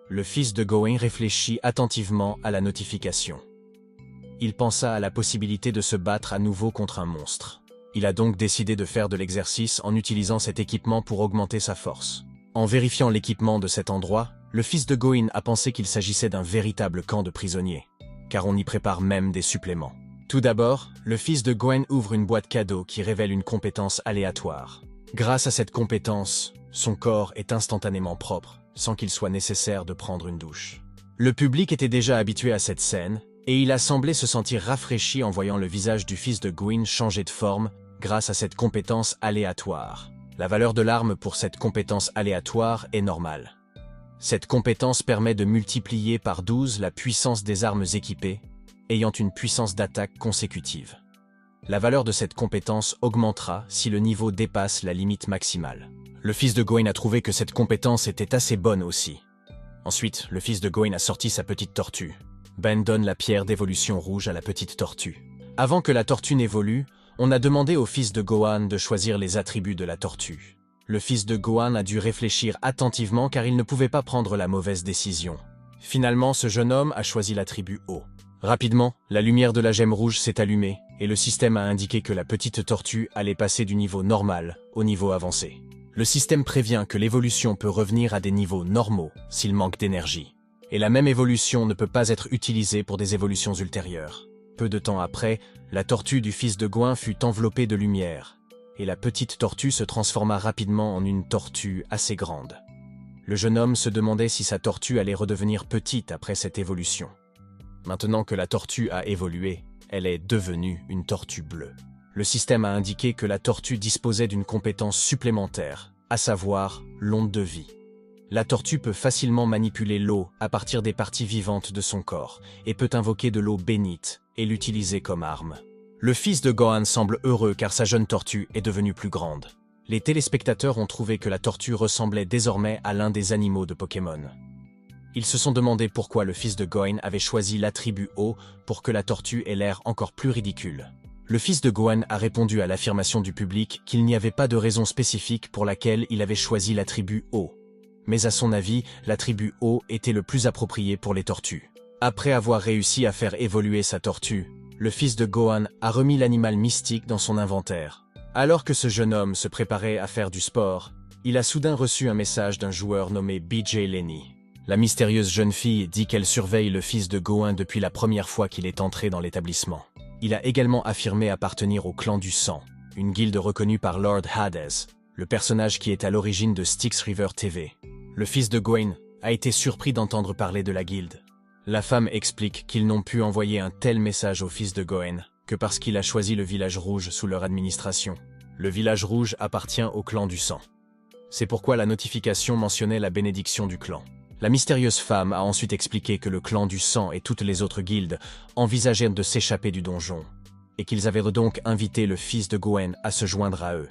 Le fils de Gohan réfléchit attentivement à la notification. il pensa à la possibilité de se battre à nouveau contre un monstre. Il a donc décidé de faire de l'exercice en utilisant cet équipement pour augmenter sa force. En vérifiant l'équipement de cet endroit, le fils de Goin a pensé qu'il s'agissait d'un véritable camp de prisonniers, car on y prépare même des suppléments. Tout d'abord, le fils de Goin ouvre une boîte cadeau qui révèle une compétence aléatoire. Grâce à cette compétence, son corps est instantanément propre, sans qu'il soit nécessaire de prendre une douche. Le public était déjà habitué à cette scène, et il a semblé se sentir rafraîchi en voyant le visage du fils de Goin changer de forme grâce à cette compétence aléatoire. La valeur de l'arme pour cette compétence aléatoire est normale. Cette compétence permet de multiplier par 12 la puissance des armes équipées, ayant une puissance d'attaque consécutive. La valeur de cette compétence augmentera si le niveau dépasse la limite maximale. Le fils de Goin a trouvé que cette compétence était assez bonne aussi. Ensuite, le fils de Goin a sorti sa petite tortue. Ben donne la pierre d'évolution rouge à la petite tortue. Avant que la tortue n'évolue, on a demandé au fils de Gohan de choisir les attributs de la tortue. Le fils de Gohan a dû réfléchir attentivement car il ne pouvait pas prendre la mauvaise décision. Finalement, ce jeune homme a choisi l'attribut eau. Rapidement, la lumière de la gemme rouge s'est allumée et le système a indiqué que la petite tortue allait passer du niveau normal au niveau avancé. Le système prévient que l'évolution peut revenir à des niveaux normaux s'il manque d'énergie. Et la même évolution ne peut pas être utilisée pour des évolutions ultérieures. Peu de temps après, la tortue du fils de Goin fut enveloppée de lumière, et la petite tortue se transforma rapidement en une tortue assez grande. Le jeune homme se demandait si sa tortue allait redevenir petite après cette évolution. Maintenant que la tortue a évolué, elle est devenue une tortue bleue. Le système a indiqué que la tortue disposait d'une compétence supplémentaire, à savoir l'onde de vie. La tortue peut facilement manipuler l'eau à partir des parties vivantes de son corps et peut invoquer de l'eau bénite et l'utiliser comme arme. Le fils de Gohan semble heureux car sa jeune tortue est devenue plus grande. Les téléspectateurs ont trouvé que la tortue ressemblait désormais à l'un des animaux de Pokémon. Ils se sont demandé pourquoi le fils de Gohan avait choisi l'attribut eau pour que la tortue ait l'air encore plus ridicule. Le fils de Gohan a répondu à l'affirmation du public qu'il n'y avait pas de raison spécifique pour laquelle il avait choisi l'attribut eau. Mais à son avis, l'attribut eau était le plus approprié pour les tortues. Après avoir réussi à faire évoluer sa tortue, le fils de Gohan a remis l'animal mystique dans son inventaire. Alors que ce jeune homme se préparait à faire du sport, il a soudain reçu un message d'un joueur nommé BJ Lenny. La mystérieuse jeune fille dit qu'elle surveille le fils de Gohan depuis la première fois qu'il est entré dans l'établissement. Il a également affirmé appartenir au clan du sang, une guilde reconnue par Lord Hades, le personnage qui est à l'origine de Styx River TV. Le fils de Gohan a été surpris d'entendre parler de la guilde. La femme explique qu'ils n'ont pu envoyer un tel message au fils de Gohan que parce qu'il a choisi le village rouge sous leur administration. Le village rouge appartient au clan du sang. C'est pourquoi la notification mentionnait la bénédiction du clan. La mystérieuse femme a ensuite expliqué que le clan du sang et toutes les autres guildes envisageaient de s'échapper du donjon, et qu'ils avaient donc invité le fils de Gohan à se joindre à eux,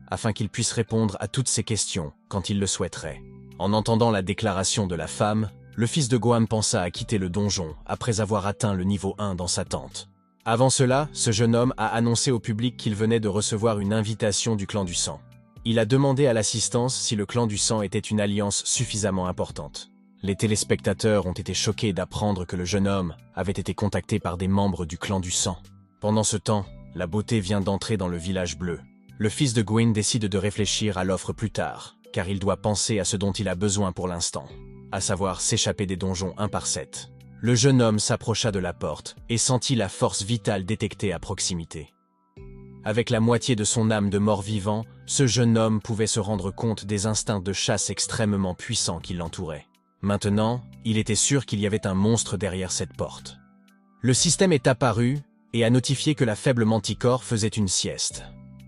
afin qu'il puisse répondre à toutes ces questions quand il le souhaiterait. En entendant la déclaration de la femme, le fils de Gohan pensa à quitter le donjon après avoir atteint le niveau 1 dans sa tente. Avant cela, ce jeune homme a annoncé au public qu'il venait de recevoir une invitation du clan du sang. Il a demandé à l'assistance si le clan du sang était une alliance suffisamment importante. Les téléspectateurs ont été choqués d'apprendre que le jeune homme avait été contacté par des membres du clan du sang. Pendant ce temps, la beauté vient d'entrer dans le village bleu. Le fils de Gohan décide de réfléchir à l'offre plus tard, car il doit penser à ce dont il a besoin pour l'instant, à savoir s'échapper des donjons 1 par 7. Le jeune homme s'approcha de la porte et sentit la force vitale détectée à proximité. Avec la moitié de son âme de mort-vivant, ce jeune homme pouvait se rendre compte des instincts de chasse extrêmement puissants qui l'entouraient. Maintenant, il était sûr qu'il y avait un monstre derrière cette porte. Le système est apparu et a notifié que la faible Manticore faisait une sieste.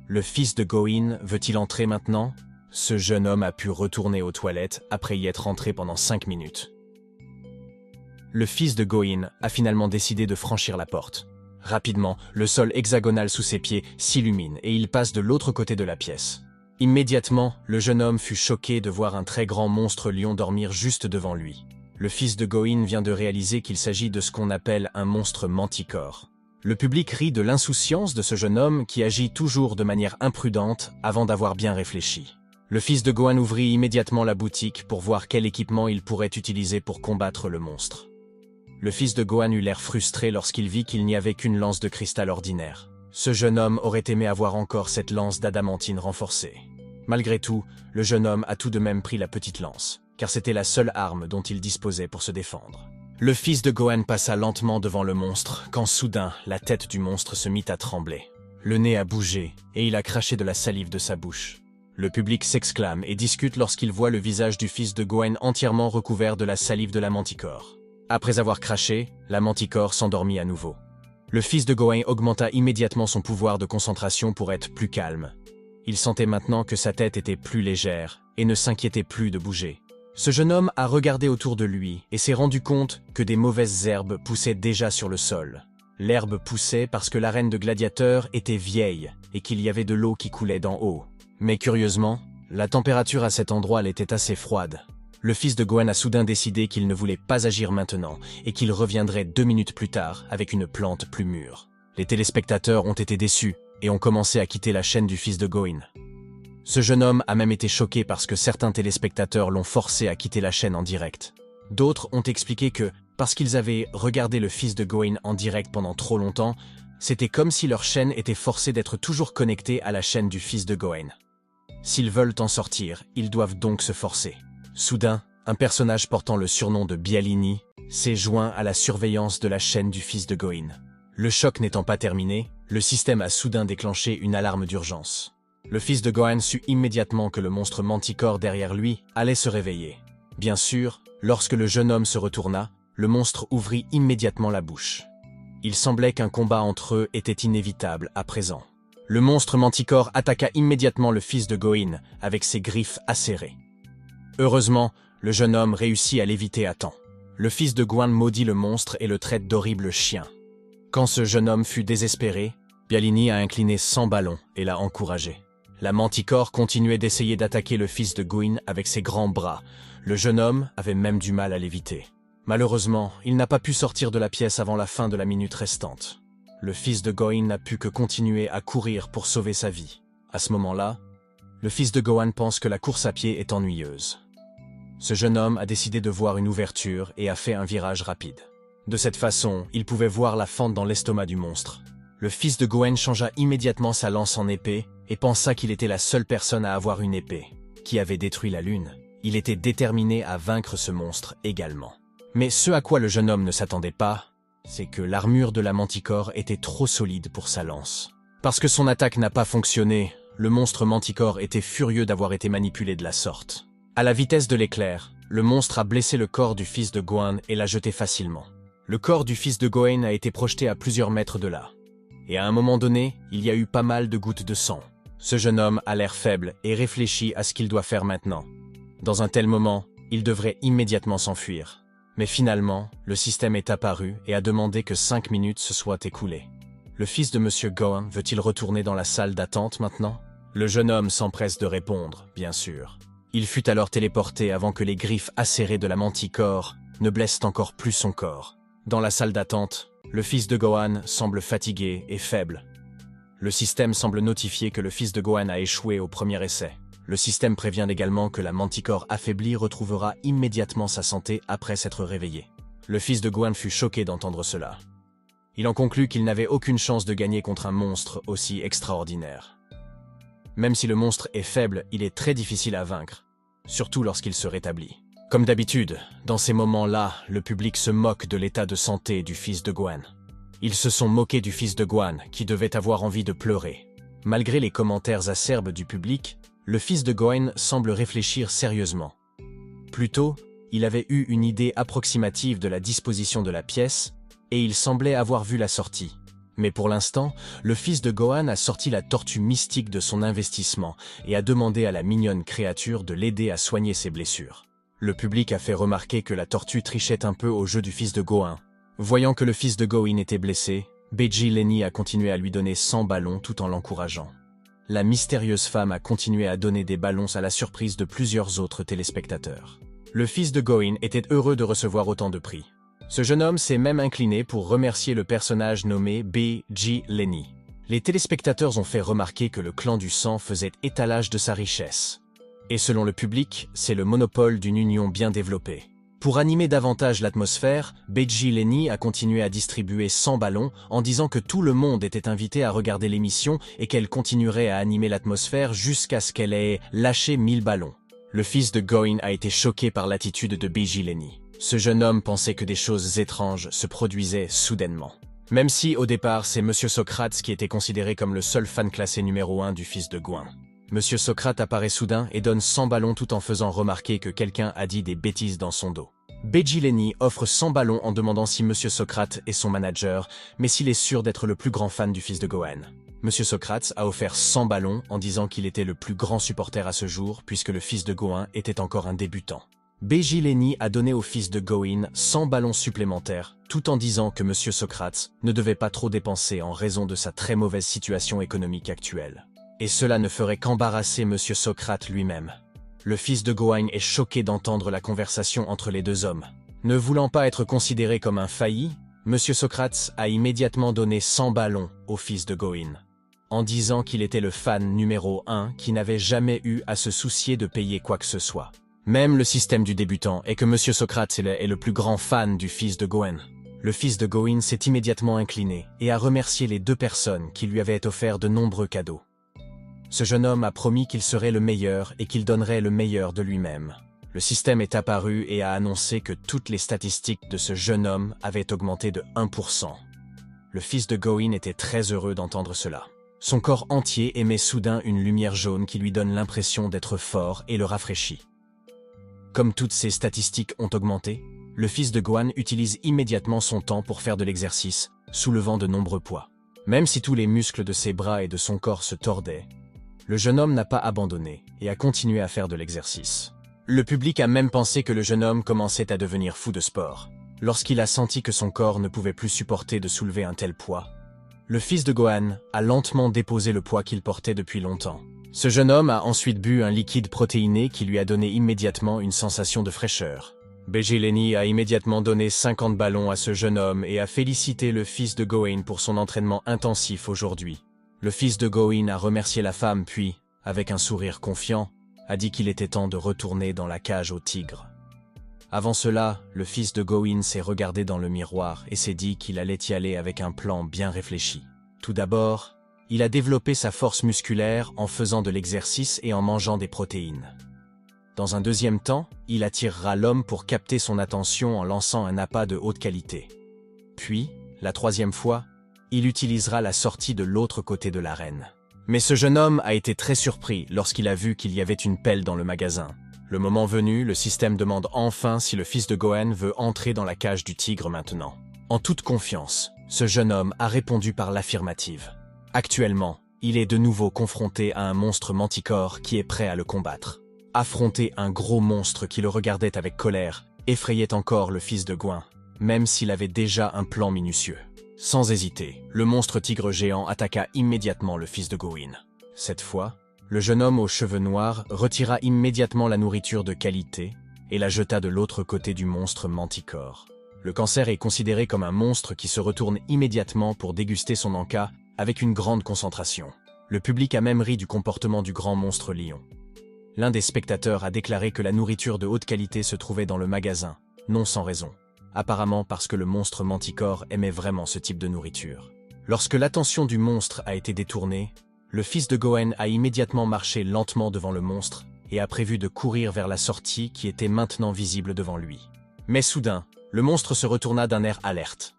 Le fils de Gohan veut-il entrer maintenant ? Ce jeune homme a pu retourner aux toilettes après y être entré pendant 5 minutes. Le fils de Gohan a finalement décidé de franchir la porte. Rapidement, le sol hexagonal sous ses pieds s'illumine et il passe de l'autre côté de la pièce. Immédiatement, le jeune homme fut choqué de voir un très grand monstre lion dormir juste devant lui. Le fils de Gohan vient de réaliser qu'il s'agit de ce qu'on appelle un monstre manticore. Le public rit de l'insouciance de ce jeune homme qui agit toujours de manière imprudente avant d'avoir bien réfléchi. Le fils de Gohan ouvrit immédiatement la boutique pour voir quel équipement il pourrait utiliser pour combattre le monstre. Le fils de Gohan eut l'air frustré lorsqu'il vit qu'il n'y avait qu'une lance de cristal ordinaire. Ce jeune homme aurait aimé avoir encore cette lance d'adamantine renforcée. Malgré tout, le jeune homme a tout de même pris la petite lance, car c'était la seule arme dont il disposait pour se défendre. Le fils de Gohan passa lentement devant le monstre, quand soudain, la tête du monstre se mit à trembler. Le nez a bougé, et il a craché de la salive de sa bouche. Le public s'exclame et discute lorsqu'il voit le visage du fils de Gohan entièrement recouvert de la salive de la Manticore. Après avoir craché, la Manticore s'endormit à nouveau. Le fils de Gohan augmenta immédiatement son pouvoir de concentration pour être plus calme. Il sentait maintenant que sa tête était plus légère et ne s'inquiétait plus de bouger. Ce jeune homme a regardé autour de lui et s'est rendu compte que des mauvaises herbes poussaient déjà sur le sol. L'herbe poussait parce que l'arène de gladiateurs était vieille et qu'il y avait de l'eau qui coulait d'en haut. Mais curieusement, la température à cet endroit était assez froide. Le fils de Gohan a soudain décidé qu'il ne voulait pas agir maintenant et qu'il reviendrait 2 minutes plus tard avec une plante plus mûre. Les téléspectateurs ont été déçus et ont commencé à quitter la chaîne du fils de Gohan. Ce jeune homme a même été choqué parce que certains téléspectateurs l'ont forcé à quitter la chaîne en direct. D'autres ont expliqué que, parce qu'ils avaient regardé le fils de Gohan en direct pendant trop longtemps, c'était comme si leur chaîne était forcée d'être toujours connectée à la chaîne du fils de Gohan. S'ils veulent en sortir, ils doivent donc se forcer. Soudain, un personnage portant le surnom de Bialini s'est joint à la surveillance de la chaîne du fils de Gohan. Le choc n'étant pas terminé, le système a soudain déclenché une alarme d'urgence. Le fils de Gohan sut immédiatement que le monstre Manticore derrière lui allait se réveiller. Bien sûr, lorsque le jeune homme se retourna, le monstre ouvrit immédiatement la bouche. Il semblait qu'un combat entre eux était inévitable à présent. Le monstre Manticore attaqua immédiatement le fils de Gohan avec ses griffes acérées. Heureusement, le jeune homme réussit à l'éviter à temps. Le fils de Gohan maudit le monstre et le traite d'horrible chien. Quand ce jeune homme fut désespéré, Bialini a incliné 100 ballons et l'a encouragé. La Manticore continuait d'essayer d'attaquer le fils de Gohan avec ses grands bras. Le jeune homme avait même du mal à l'éviter. Malheureusement, il n'a pas pu sortir de la pièce avant la fin de la minute restante. Le fils de Gohan n'a pu que continuer à courir pour sauver sa vie. À ce moment-là, le fils de Gohan pense que la course à pied est ennuyeuse. Ce jeune homme a décidé de voir une ouverture et a fait un virage rapide. De cette façon, il pouvait voir la fente dans l'estomac du monstre. Le fils de Gohan changea immédiatement sa lance en épée et pensa qu'il était la seule personne à avoir une épée, qui avait détruit la lune. Il était déterminé à vaincre ce monstre également. Mais ce à quoi le jeune homme ne s'attendait pas, c'est que l'armure de la Manticore était trop solide pour sa lance. Parce que son attaque n'a pas fonctionné, le monstre Manticore était furieux d'avoir été manipulé de la sorte. À la vitesse de l'éclair, le monstre a blessé le corps du fils de Gohan et l'a jeté facilement. Le corps du fils de Gohan a été projeté à plusieurs mètres de là. Et à un moment donné, il y a eu pas mal de gouttes de sang. Ce jeune homme a l'air faible et réfléchit à ce qu'il doit faire maintenant. Dans un tel moment, il devrait immédiatement s'enfuir. Mais finalement, le système est apparu et a demandé que 5 minutes se soient écoulées. Le fils de Monsieur Gohan veut-il retourner dans la salle d'attente maintenant? Le jeune homme s'empresse de répondre, bien sûr. Il fut alors téléporté avant que les griffes acérées de la Manticore ne blessent encore plus son corps. Dans la salle d'attente, le fils de Gohan semble fatigué et faible. Le système semble notifier que le fils de Gohan a échoué au premier essai. Le système prévient également que la Manticore affaiblie retrouvera immédiatement sa santé après s'être réveillée. Le fils de Gohan fut choqué d'entendre cela. Il en conclut qu'il n'avait aucune chance de gagner contre un monstre aussi extraordinaire. Même si le monstre est faible, il est très difficile à vaincre, surtout lorsqu'il se rétablit. Comme d'habitude, dans ces moments-là, le public se moque de l'état de santé du fils de Gohan. Ils se sont moqués du fils de Gohan, qui devait avoir envie de pleurer. Malgré les commentaires acerbes du public, le fils de Gohan semble réfléchir sérieusement. Plus tôt, il avait eu une idée approximative de la disposition de la pièce, et il semblait avoir vu la sortie. Mais pour l'instant, le fils de Gohan a sorti la tortue mystique de son investissement et a demandé à la mignonne créature de l'aider à soigner ses blessures. Le public a fait remarquer que la tortue trichait un peu au jeu du fils de Gohan. Voyant que le fils de Gohan était blessé, Beiji-Lenny a continué à lui donner 100 ballons tout en l'encourageant. La mystérieuse femme a continué à donner des ballons à la surprise de plusieurs autres téléspectateurs. Le fils de Gohan était heureux de recevoir autant de prix. Ce jeune homme s'est même incliné pour remercier le personnage nommé Beiji-Lenny. Les téléspectateurs ont fait remarquer que le clan du sang faisait étalage de sa richesse. Et selon le public, c'est le monopole d'une union bien développée. Pour animer davantage l'atmosphère, Beiji Lenny a continué à distribuer 100 ballons en disant que tout le monde était invité à regarder l'émission et qu'elle continuerait à animer l'atmosphère jusqu'à ce qu'elle ait lâché 1000 ballons. Le fils de Goin a été choqué par l'attitude de Beiji Lenny. Ce jeune homme pensait que des choses étranges se produisaient soudainement. Même si, au départ, c'est Monsieur Socrate qui était considéré comme le seul fan classé numéro 1 du fils de Goin. Monsieur Socrate apparaît soudain et donne 100 ballons tout en faisant remarquer que quelqu'un a dit des bêtises dans son dos. Beiji Lenny offre 100 ballons en demandant si Monsieur Socrate est son manager, mais s'il est sûr d'être le plus grand fan du fils de Gohan. Monsieur Socrate a offert 100 ballons en disant qu'il était le plus grand supporter à ce jour puisque le fils de Gohan était encore un débutant. Beiji Lenny a donné au fils de Goin 100 ballons supplémentaires, tout en disant que Monsieur Socrate ne devait pas trop dépenser en raison de sa très mauvaise situation économique actuelle. Et cela ne ferait qu'embarrasser Monsieur Socrate lui-même. Le fils de Gohan est choqué d'entendre la conversation entre les deux hommes. Ne voulant pas être considéré comme un failli, Monsieur Socrate a immédiatement donné 100 ballons au fils de Gohan, en disant qu'il était le fan numéro 1 qui n'avait jamais eu à se soucier de payer quoi que ce soit. Même le système du débutant est que Monsieur Socrate est le plus grand fan du fils de Gohan. Le fils de Gohan s'est immédiatement incliné et a remercié les deux personnes qui lui avaient offert de nombreux cadeaux. Ce jeune homme a promis qu'il serait le meilleur et qu'il donnerait le meilleur de lui-même. Le système est apparu et a annoncé que toutes les statistiques de ce jeune homme avaient augmenté de 1%. Le fils de Gohan était très heureux d'entendre cela. Son corps entier émet soudain une lumière jaune qui lui donne l'impression d'être fort et le rafraîchit. Comme toutes ces statistiques ont augmenté, le fils de Gohan utilise immédiatement son temps pour faire de l'exercice, soulevant de nombreux poids. Même si tous les muscles de ses bras et de son corps se tordaient, le jeune homme n'a pas abandonné et a continué à faire de l'exercice. Le public a même pensé que le jeune homme commençait à devenir fou de sport. Lorsqu'il a senti que son corps ne pouvait plus supporter de soulever un tel poids, le fils de Gohan a lentement déposé le poids qu'il portait depuis longtemps. Ce jeune homme a ensuite bu un liquide protéiné qui lui a donné immédiatement une sensation de fraîcheur. Beiji Lenny a immédiatement donné 50 ballons à ce jeune homme et a félicité le fils de Gohan pour son entraînement intensif aujourd'hui. Le fils de Gohan a remercié la femme puis, avec un sourire confiant, a dit qu'il était temps de retourner dans la cage aux tigres. Avant cela, le fils de Gohan s'est regardé dans le miroir et s'est dit qu'il allait y aller avec un plan bien réfléchi. Tout d'abord, il a développé sa force musculaire en faisant de l'exercice et en mangeant des protéines. Dans un deuxième temps, il attirera l'homme pour capter son attention en lançant un appât de haute qualité. Puis, la troisième fois, il utilisera la sortie de l'autre côté de l'arène. Mais ce jeune homme a été très surpris lorsqu'il a vu qu'il y avait une pelle dans le magasin. Le moment venu, le système demande enfin si le fils de Gohan veut entrer dans la cage du tigre maintenant. En toute confiance, ce jeune homme a répondu par l'affirmative. Actuellement, il est de nouveau confronté à un monstre manticore qui est prêt à le combattre. Affronter un gros monstre qui le regardait avec colère effrayait encore le fils de Gohan, même s'il avait déjà un plan minutieux. Sans hésiter, le monstre tigre géant attaqua immédiatement le fils de Gohan. Cette fois, le jeune homme aux cheveux noirs retira immédiatement la nourriture de qualité et la jeta de l'autre côté du monstre manticore. Le cancer est considéré comme un monstre qui se retourne immédiatement pour déguster son encas avec une grande concentration. Le public a même ri du comportement du grand monstre lion. L'un des spectateurs a déclaré que la nourriture de haute qualité se trouvait dans le magasin, non sans raison. Apparemment parce que le monstre manticore aimait vraiment ce type de nourriture. Lorsque l'attention du monstre a été détournée, le fils de Gohan a immédiatement marché lentement devant le monstre et a prévu de courir vers la sortie qui était maintenant visible devant lui. Mais soudain, le monstre se retourna d'un air alerte.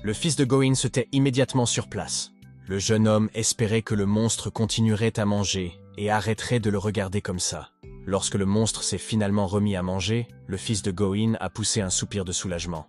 Le fils de Gohan se tait immédiatement sur place. Le jeune homme espérait que le monstre continuerait à manger et arrêterait de le regarder comme ça. Lorsque le monstre s'est finalement remis à manger, le fils de Gohan a poussé un soupir de soulagement.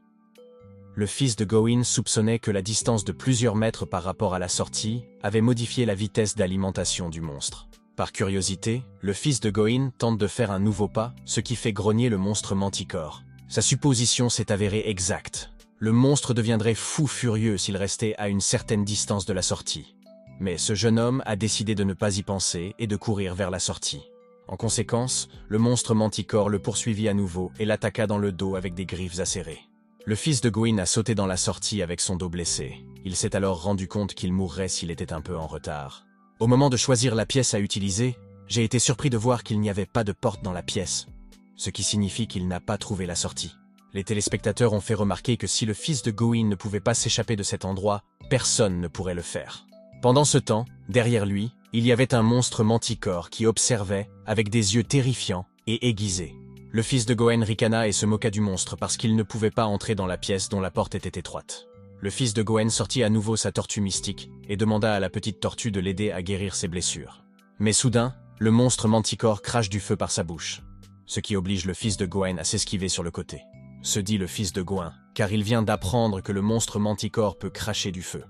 Le fils de Gohan soupçonnait que la distance de plusieurs mètres par rapport à la sortie avait modifié la vitesse d'alimentation du monstre. Par curiosité, le fils de Gohan tente de faire un nouveau pas, ce qui fait grogner le monstre manticore. Sa supposition s'est avérée exacte. Le monstre deviendrait fou furieux s'il restait à une certaine distance de la sortie. Mais ce jeune homme a décidé de ne pas y penser et de courir vers la sortie. En conséquence, le monstre manticore le poursuivit à nouveau et l'attaqua dans le dos avec des griffes acérées. Le fils de Gohan a sauté dans la sortie avec son dos blessé. Il s'est alors rendu compte qu'il mourrait s'il était un peu en retard. Au moment de choisir la pièce à utiliser, j'ai été surpris de voir qu'il n'y avait pas de porte dans la pièce, ce qui signifie qu'il n'a pas trouvé la sortie. Les téléspectateurs ont fait remarquer que si le fils de Gawain ne pouvait pas s'échapper de cet endroit, personne ne pourrait le faire. Pendant ce temps, derrière lui, il y avait un monstre manticore qui observait, avec des yeux terrifiants et aiguisés. Le fils de Gawain ricana et se moqua du monstre parce qu'il ne pouvait pas entrer dans la pièce dont la porte était étroite. Le fils de Gawain sortit à nouveau sa tortue mystique et demanda à la petite tortue de l'aider à guérir ses blessures. Mais soudain, le monstre manticore crache du feu par sa bouche, ce qui oblige le fils de Gawain à s'esquiver sur le côté. Se dit le fils de Gawain, car il vient d'apprendre que le monstre manticore peut cracher du feu.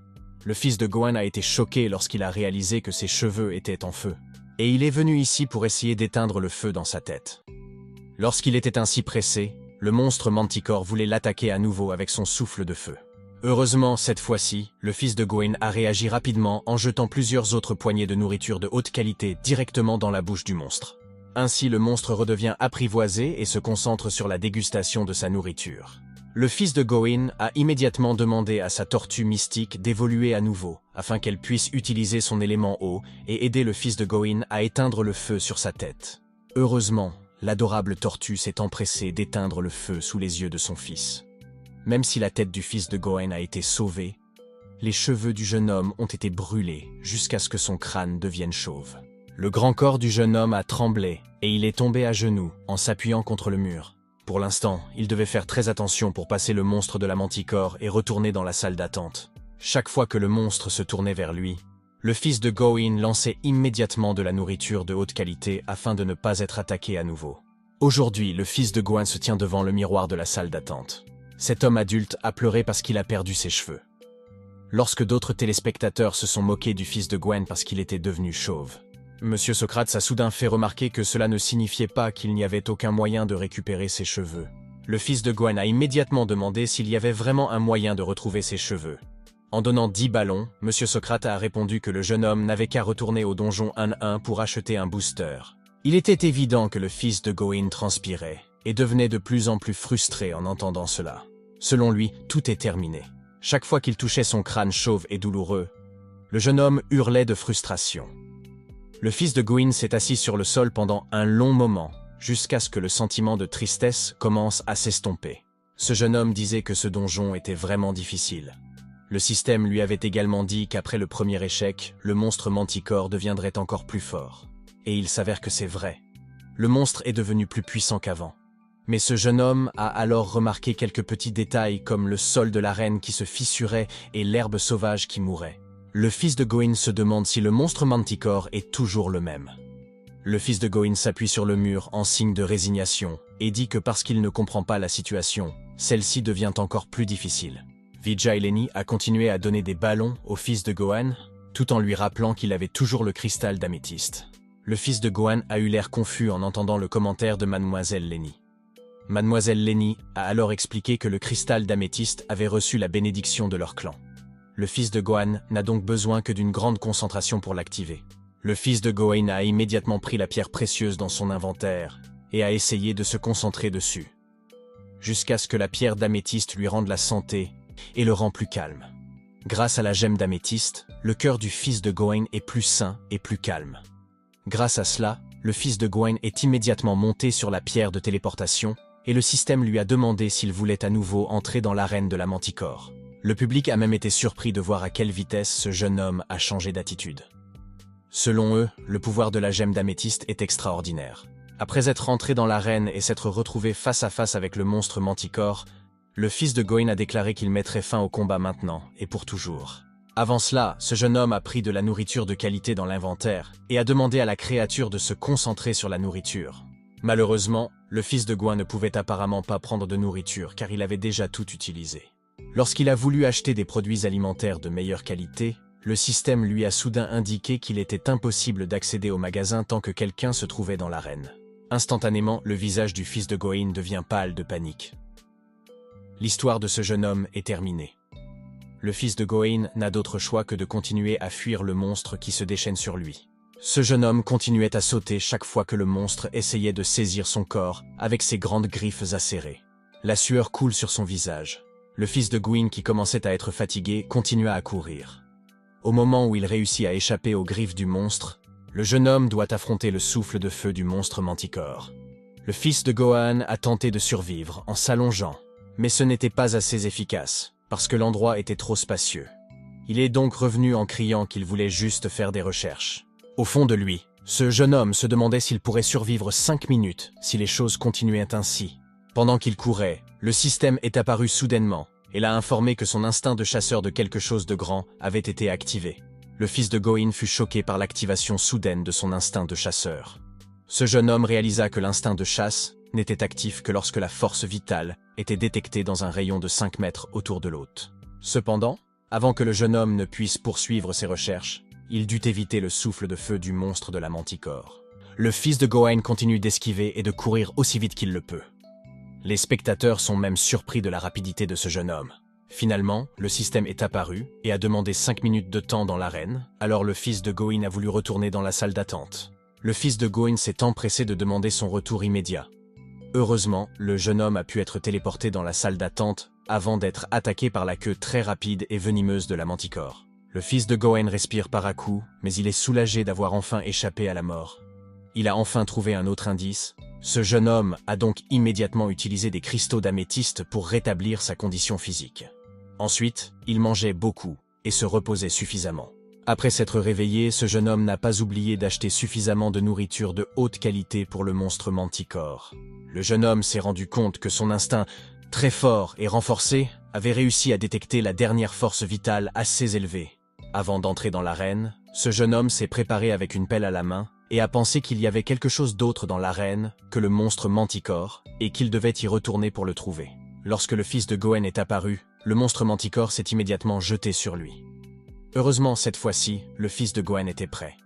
Le fils de Gawain a été choqué lorsqu'il a réalisé que ses cheveux étaient en feu, et il est venu ici pour essayer d'éteindre le feu dans sa tête. Lorsqu'il était ainsi pressé, le monstre manticore voulait l'attaquer à nouveau avec son souffle de feu. Heureusement, cette fois-ci, le fils de Gawain a réagi rapidement en jetant plusieurs autres poignées de nourriture de haute qualité directement dans la bouche du monstre. Ainsi, le monstre redevient apprivoisé et se concentre sur la dégustation de sa nourriture. Le fils de Gawain a immédiatement demandé à sa tortue mystique d'évoluer à nouveau, afin qu'elle puisse utiliser son élément eau et aider le fils de Gawain à éteindre le feu sur sa tête. Heureusement, l'adorable tortue s'est empressée d'éteindre le feu sous les yeux de son fils. Même si la tête du fils de Gawain a été sauvée, les cheveux du jeune homme ont été brûlés jusqu'à ce que son crâne devienne chauve. Le grand corps du jeune homme a tremblé et il est tombé à genoux en s'appuyant contre le mur. Pour l'instant, il devait faire très attention pour passer le monstre de la manticore et retourner dans la salle d'attente. Chaque fois que le monstre se tournait vers lui, le fils de Gawain lançait immédiatement de la nourriture de haute qualité afin de ne pas être attaqué à nouveau. Aujourd'hui, le fils de Gawain se tient devant le miroir de la salle d'attente. Cet homme adulte a pleuré parce qu'il a perdu ses cheveux. Lorsque d'autres téléspectateurs se sont moqués du fils de Gawain parce qu'il était devenu chauve, Monsieur Socrate a soudain fait remarquer que cela ne signifiait pas qu'il n'y avait aucun moyen de récupérer ses cheveux. Le fils de Gawain a immédiatement demandé s'il y avait vraiment un moyen de retrouver ses cheveux. En donnant 10 ballons, Monsieur Socrate a répondu que le jeune homme n'avait qu'à retourner au donjon 1-1 pour acheter un booster. Il était évident que le fils de Gawain transpirait et devenait de plus en plus frustré en entendant cela. Selon lui, tout est terminé. Chaque fois qu'il touchait son crâne chauve et douloureux, le jeune homme hurlait de frustration. Le fils de Gawain s'est assis sur le sol pendant un long moment, jusqu'à ce que le sentiment de tristesse commence à s'estomper. Ce jeune homme disait que ce donjon était vraiment difficile. Le système lui avait également dit qu'après le premier échec, le monstre manticore deviendrait encore plus fort. Et il s'avère que c'est vrai. Le monstre est devenu plus puissant qu'avant. Mais ce jeune homme a alors remarqué quelques petits détails comme le sol de l'arène qui se fissurait et l'herbe sauvage qui mourait. Le fils de Gawain se demande si le monstre manticore est toujours le même. Le fils de Gawain s'appuie sur le mur en signe de résignation et dit que parce qu'il ne comprend pas la situation, celle-ci devient encore plus difficile. Vijay Leni a continué à donner des ballons au fils de Gawain, tout en lui rappelant qu'il avait toujours le cristal d'améthyste. Le fils de Gawain a eu l'air confus en entendant le commentaire de Mademoiselle Leni. Mademoiselle Leni a alors expliqué que le cristal d'améthyste avait reçu la bénédiction de leur clan. Le fils de Gawain n'a donc besoin que d'une grande concentration pour l'activer. Le fils de Gawain a immédiatement pris la pierre précieuse dans son inventaire et a essayé de se concentrer dessus, jusqu'à ce que la pierre d'améthyste lui rende la santé et le rend plus calme. Grâce à la gemme d'améthyste, le cœur du fils de Gawain est plus sain et plus calme. Grâce à cela, le fils de Gawain est immédiatement monté sur la pierre de téléportation et le système lui a demandé s'il voulait à nouveau entrer dans l'arène de la Manticore. Le public a même été surpris de voir à quelle vitesse ce jeune homme a changé d'attitude. Selon eux, le pouvoir de la gemme d'améthyste est extraordinaire. Après être entré dans l'arène et s'être retrouvé face à face avec le monstre Manticore, le fils de Gawain a déclaré qu'il mettrait fin au combat maintenant et pour toujours. Avant cela, ce jeune homme a pris de la nourriture de qualité dans l'inventaire et a demandé à la créature de se concentrer sur la nourriture. Malheureusement, le fils de Gawain ne pouvait apparemment pas prendre de nourriture car il avait déjà tout utilisé. Lorsqu'il a voulu acheter des produits alimentaires de meilleure qualité, le système lui a soudain indiqué qu'il était impossible d'accéder au magasin tant que quelqu'un se trouvait dans l'arène. Instantanément, le visage du fils de Gawain devient pâle de panique. L'histoire de ce jeune homme est terminée. Le fils de Gawain n'a d'autre choix que de continuer à fuir le monstre qui se déchaîne sur lui. Ce jeune homme continuait à sauter chaque fois que le monstre essayait de saisir son corps avec ses grandes griffes acérées. La sueur coule sur son visage. Le fils de Gawain, qui commençait à être fatigué, continua à courir. Au moment où il réussit à échapper aux griffes du monstre, le jeune homme doit affronter le souffle de feu du monstre Manticore. Le fils de Gawain a tenté de survivre en s'allongeant, Mais ce n'était pas assez efficace, parce que l'endroit était trop spacieux. Il est donc revenu en criant qu'il voulait juste faire des recherches. Au fond de lui, ce jeune homme se demandait s'il pourrait survivre 5 minutes si les choses continuaient ainsi. Pendant qu'il courait, le système est apparu soudainement et l'a informé que son instinct de chasseur de quelque chose de grand avait été activé. Le fils de Goin fut choqué par l'activation soudaine de son instinct de chasseur. Ce jeune homme réalisa que l'instinct de chasse n'était actif que lorsque la force vitale était détectée dans un rayon de 5 mètres autour de l'hôte. Cependant, avant que le jeune homme ne puisse poursuivre ses recherches, il dut éviter le souffle de feu du monstre de la Manticore. Le fils de Goin continue d'esquiver et de courir aussi vite qu'il le peut. Les spectateurs sont même surpris de la rapidité de ce jeune homme. Finalement, le système est apparu et a demandé 5 minutes de temps dans l'arène, alors le fils de Goin a voulu retourner dans la salle d'attente. Le fils de Goin s'est empressé de demander son retour immédiat. Heureusement, le jeune homme a pu être téléporté dans la salle d'attente avant d'être attaqué par la queue très rapide et venimeuse de la Manticore. Le fils de Goin respire par à-coups, mais il est soulagé d'avoir enfin échappé à la mort. Il a enfin trouvé un autre indice. Ce jeune homme a donc immédiatement utilisé des cristaux d'améthyste pour rétablir sa condition physique. Ensuite, il mangeait beaucoup et se reposait suffisamment. Après s'être réveillé, ce jeune homme n'a pas oublié d'acheter suffisamment de nourriture de haute qualité pour le monstre Manticore. Le jeune homme s'est rendu compte que son instinct, très fort et renforcé, avait réussi à détecter la dernière force vitale assez élevée. Avant d'entrer dans l'arène, ce jeune homme s'est préparé avec une pelle à la main et a pensé qu'il y avait quelque chose d'autre dans l'arène que le monstre Manticore et qu'il devait y retourner pour le trouver. Lorsque le fils de Goen est apparu, le monstre Manticore s'est immédiatement jeté sur lui. Heureusement, cette fois-ci, le fils de Goen était prêt.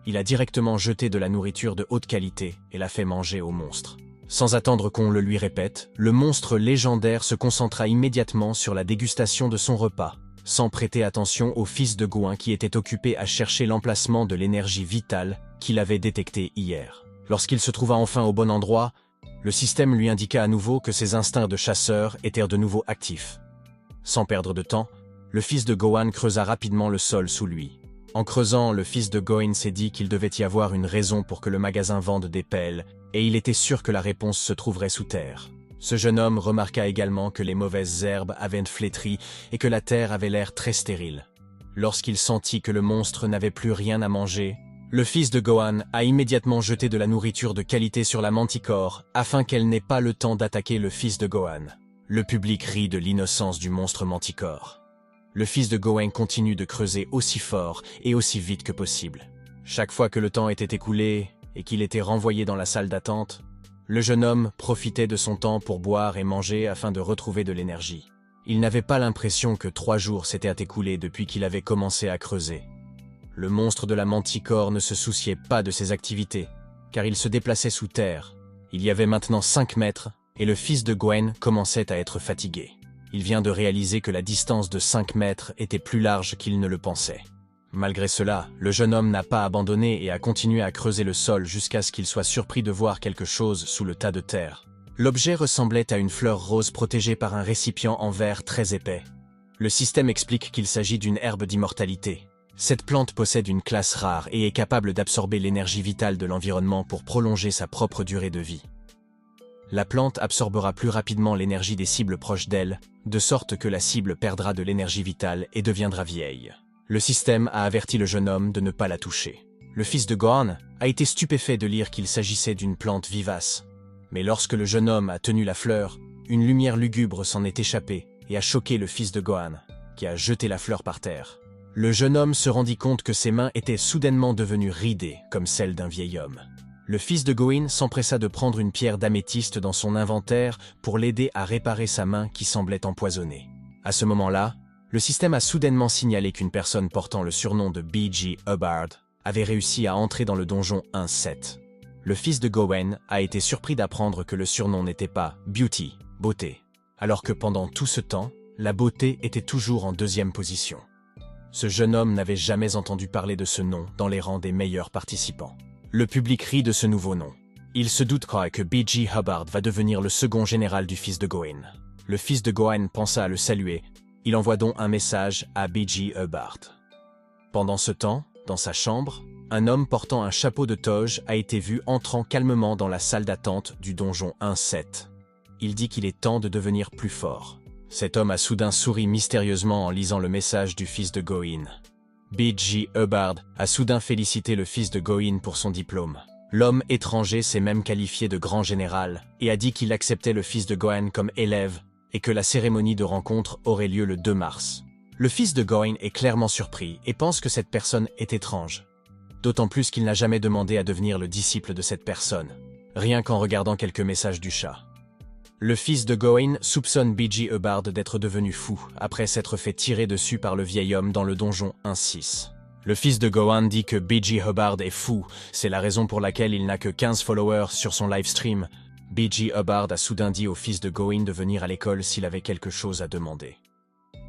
Il a directement jeté de la nourriture de haute qualité et l'a fait manger au monstre. Sans attendre qu'on le lui répète, le monstre légendaire se concentra immédiatement sur la dégustation de son repas, sans prêter attention au fils de Goin qui était occupé à chercher l'emplacement de l'énergie vitale qu'il avait détectée hier. Lorsqu'il se trouva enfin au bon endroit, le système lui indiqua à nouveau que ses instincts de chasseur étaient de nouveau actifs. Sans perdre de temps, le fils de Gohan creusa rapidement le sol sous lui. En creusant, le fils de Goin s'est dit qu'il devait y avoir une raison pour que le magasin vende des pelles, et il était sûr que la réponse se trouverait sous terre. Ce jeune homme remarqua également que les mauvaises herbes avaient flétri et que la terre avait l'air très stérile. Lorsqu'il sentit que le monstre n'avait plus rien à manger, le fils de Gohan a immédiatement jeté de la nourriture de qualité sur la Manticore afin qu'elle n'ait pas le temps d'attaquer le fils de Gohan. Le public rit de l'innocence du monstre Manticore. Le fils de Gohan continue de creuser aussi fort et aussi vite que possible. Chaque fois que le temps était écoulé et qu'il était renvoyé dans la salle d'attente, le jeune homme profitait de son temps pour boire et manger afin de retrouver de l'énergie. Il n'avait pas l'impression que 3 jours s'étaient écoulés depuis qu'il avait commencé à creuser. Le monstre de la Manticore ne se souciait pas de ses activités, car il se déplaçait sous terre. Il y avait maintenant 5 mètres, et le fils de Gohan commençait à être fatigué. Il vient de réaliser que la distance de 5 mètres était plus large qu'il ne le pensait. Malgré cela, le jeune homme n'a pas abandonné et a continué à creuser le sol jusqu'à ce qu'il soit surpris de voir quelque chose sous le tas de terre. L'objet ressemblait à une fleur rose protégée par un récipient en verre très épais. Le système explique qu'il s'agit d'une herbe d'immortalité. Cette plante possède une classe rare et est capable d'absorber l'énergie vitale de l'environnement pour prolonger sa propre durée de vie. La plante absorbera plus rapidement l'énergie des cibles proches d'elle, de sorte que la cible perdra de l'énergie vitale et deviendra vieille. Le système a averti le jeune homme de ne pas la toucher. Le fils de Gohan a été stupéfait de lire qu'il s'agissait d'une plante vivace. Mais lorsque le jeune homme a tenu la fleur, une lumière lugubre s'en est échappée et a choqué le fils de Gohan, qui a jeté la fleur par terre. Le jeune homme se rendit compte que ses mains étaient soudainement devenues ridées, comme celles d'un vieil homme. Le fils de Gohan s'empressa de prendre une pierre d'améthyste dans son inventaire pour l'aider à réparer sa main qui semblait empoisonnée. À ce moment-là, le système a soudainement signalé qu'une personne portant le surnom de B.G. Hubbard avait réussi à entrer dans le donjon 1-7. Le fils de Gohan a été surpris d'apprendre que le surnom n'était pas Beauty, beauté, alors que pendant tout ce temps, la beauté était toujours en 2e position. Ce jeune homme n'avait jamais entendu parler de ce nom dans les rangs des meilleurs participants. Le public rit de ce nouveau nom. Il se doute que B.G. Hubbard va devenir le second général du fils de Gohan. Le fils de Gohan pensa à le saluer. Il envoie donc un message à B.G. Hubbard. Pendant ce temps, dans sa chambre, un homme portant un chapeau de toge a été vu entrant calmement dans la salle d'attente du donjon 1-7. Il dit qu'il est temps de devenir plus fort. Cet homme a soudain souri mystérieusement en lisant le message du fils de Goin. B.J. Hubbard a soudain félicité le fils de Goin pour son diplôme. L'homme étranger s'est même qualifié de grand général et a dit qu'il acceptait le fils de Goin comme élève et que la cérémonie de rencontre aurait lieu le 2 mars. Le fils de Goin est clairement surpris et pense que cette personne est étrange. D'autant plus qu'il n'a jamais demandé à devenir le disciple de cette personne, rien qu'en regardant quelques messages du chat. Le fils de Goin soupçonne B.J. Hubbard d'être devenu fou après s'être fait tirer dessus par le vieil homme dans le donjon 1-6. Le fils de Goin dit que B.J. Hubbard est fou, c'est la raison pour laquelle il n'a que 15 followers sur son livestream. B.J. Hubbard a soudain dit au fils de Goin de venir à l'école s'il avait quelque chose à demander.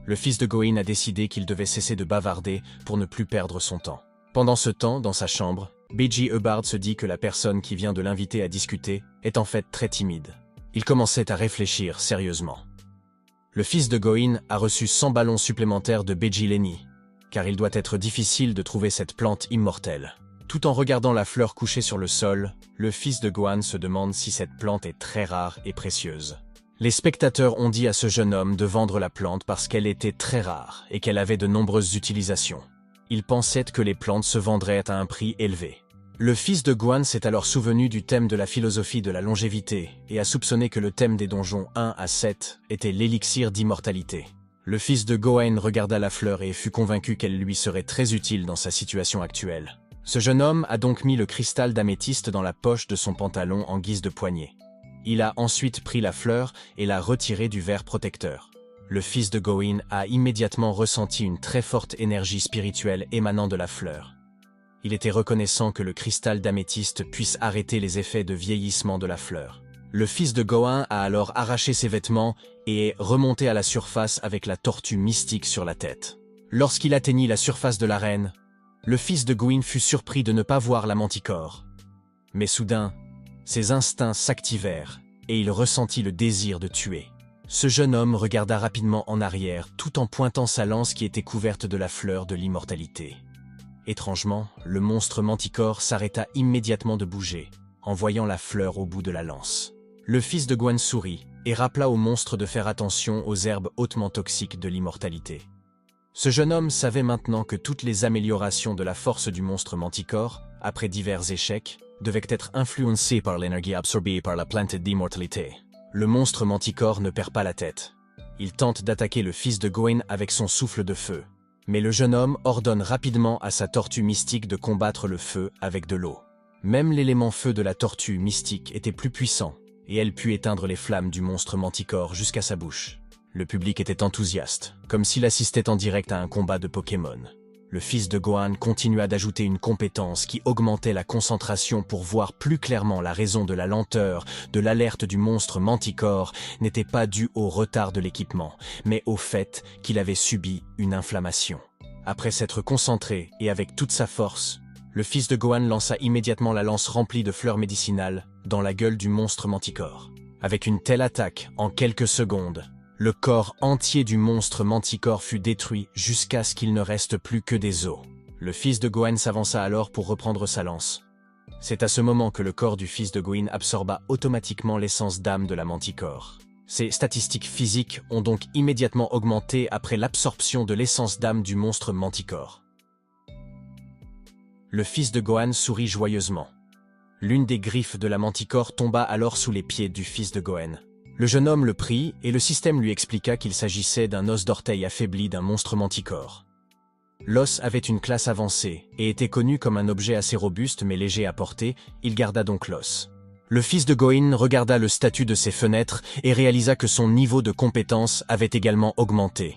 Le fils de Goin a décidé qu'il devait cesser de bavarder pour ne plus perdre son temps. Pendant ce temps, dans sa chambre, B.J. Hubbard se dit que la personne qui vient de l'inviter à discuter est en fait très timide. Il commençait à réfléchir sérieusement. Le fils de Goin a reçu 100 ballons supplémentaires de B.J. Lenny, car il doit être difficile de trouver cette plante immortelle. Tout en regardant la fleur couchée sur le sol, le fils de Gohan se demande si cette plante est très rare et précieuse. Les spectateurs ont dit à ce jeune homme de vendre la plante parce qu'elle était très rare et qu'elle avait de nombreuses utilisations. Il pensait que les plantes se vendraient à un prix élevé. Le fils de Gohan s'est alors souvenu du thème de la philosophie de la longévité et a soupçonné que le thème des donjons 1 à 7 était l'élixir d'immortalité. Le fils de Gohan regarda la fleur et fut convaincu qu'elle lui serait très utile dans sa situation actuelle. Ce jeune homme a donc mis le cristal d'améthyste dans la poche de son pantalon en guise de poignée. Il a ensuite pris la fleur et l'a retirée du verre protecteur. Le fils de Gohan a immédiatement ressenti une très forte énergie spirituelle émanant de la fleur. Il était reconnaissant que le cristal d'améthyste puisse arrêter les effets de vieillissement de la fleur. Le fils de Gohan a alors arraché ses vêtements et est remonté à la surface avec la tortue mystique sur la tête. Lorsqu'il atteignit la surface de l'arène, le fils de Gohan fut surpris de ne pas voir la manticore. Mais soudain, ses instincts s'activèrent et il ressentit le désir de tuer. Ce jeune homme regarda rapidement en arrière tout en pointant sa lance qui était couverte de la fleur de l'immortalité. Étrangement, le monstre manticore s'arrêta immédiatement de bouger, en voyant la fleur au bout de la lance. Le fils de Gohan sourit et rappela au monstre de faire attention aux herbes hautement toxiques de l'immortalité. Ce jeune homme savait maintenant que toutes les améliorations de la force du monstre manticore, après divers échecs, devaient être influencées par l'énergie absorbée par la plante d'immortalité. Le monstre manticore ne perd pas la tête. Il tente d'attaquer le fils de Gohan avec son souffle de feu. Mais le jeune homme ordonne rapidement à sa tortue mystique de combattre le feu avec de l'eau. Même l'élément feu de la tortue mystique était plus puissant, et elle put éteindre les flammes du monstre manticore jusqu'à sa bouche. Le public était enthousiaste, comme s'il assistait en direct à un combat de Pokémon. Le fils de Gohan continua d'ajouter une compétence qui augmentait la concentration pour voir plus clairement la raison de la lenteur de l'alerte du monstre manticore n'était pas due au retard de l'équipement, mais au fait qu'il avait subi une inflammation. Après s'être concentré et avec toute sa force, le fils de Gohan lança immédiatement la lance remplie de fleurs médicinales dans la gueule du monstre manticore. Avec une telle attaque, en quelques secondes, le corps entier du monstre manticore fut détruit jusqu'à ce qu'il ne reste plus que des os. Le fils de Gohan s'avança alors pour reprendre sa lance. C'est à ce moment que le corps du fils de Gohan absorba automatiquement l'essence d'âme de la manticore. Ses statistiques physiques ont donc immédiatement augmenté après l'absorption de l'essence d'âme du monstre manticore. Le fils de Gohan sourit joyeusement. L'une des griffes de la manticore tomba alors sous les pieds du fils de Gohan. Le jeune homme le prit et le système lui expliqua qu'il s'agissait d'un os d'orteil affaibli d'un monstre manticore. L'os avait une classe avancée et était connu comme un objet assez robuste mais léger à porter, il garda donc l'os. Le fils de Gohan regarda le statut de ses fenêtres et réalisa que son niveau de compétence avait également augmenté.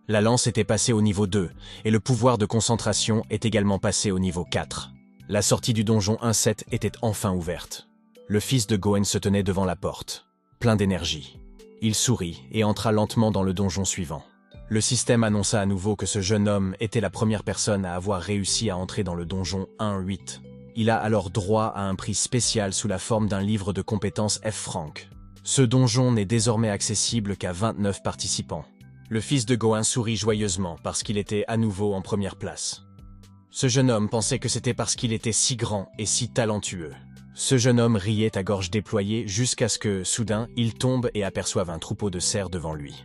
La lance était passée au niveau 2 et le pouvoir de concentration est également passé au niveau 4. La sortie du donjon 1-7 était enfin ouverte. Le fils de Gohan se tenait devant la porte, plein d'énergie. Il sourit et entra lentement dans le donjon suivant. Le système annonça à nouveau que ce jeune homme était la première personne à avoir réussi à entrer dans le donjon 1-8. Il a alors droit à un prix spécial sous la forme d'un livre de compétences F francs. Ce donjon n'est désormais accessible qu'à 29 participants. Le fils de Gohan sourit joyeusement parce qu'il était à nouveau en première place. Ce jeune homme pensait que c'était parce qu'il était si grand et si talentueux. Ce jeune homme riait à gorge déployée jusqu'à ce que, soudain, il tombe et aperçoive un troupeau de cerfs devant lui.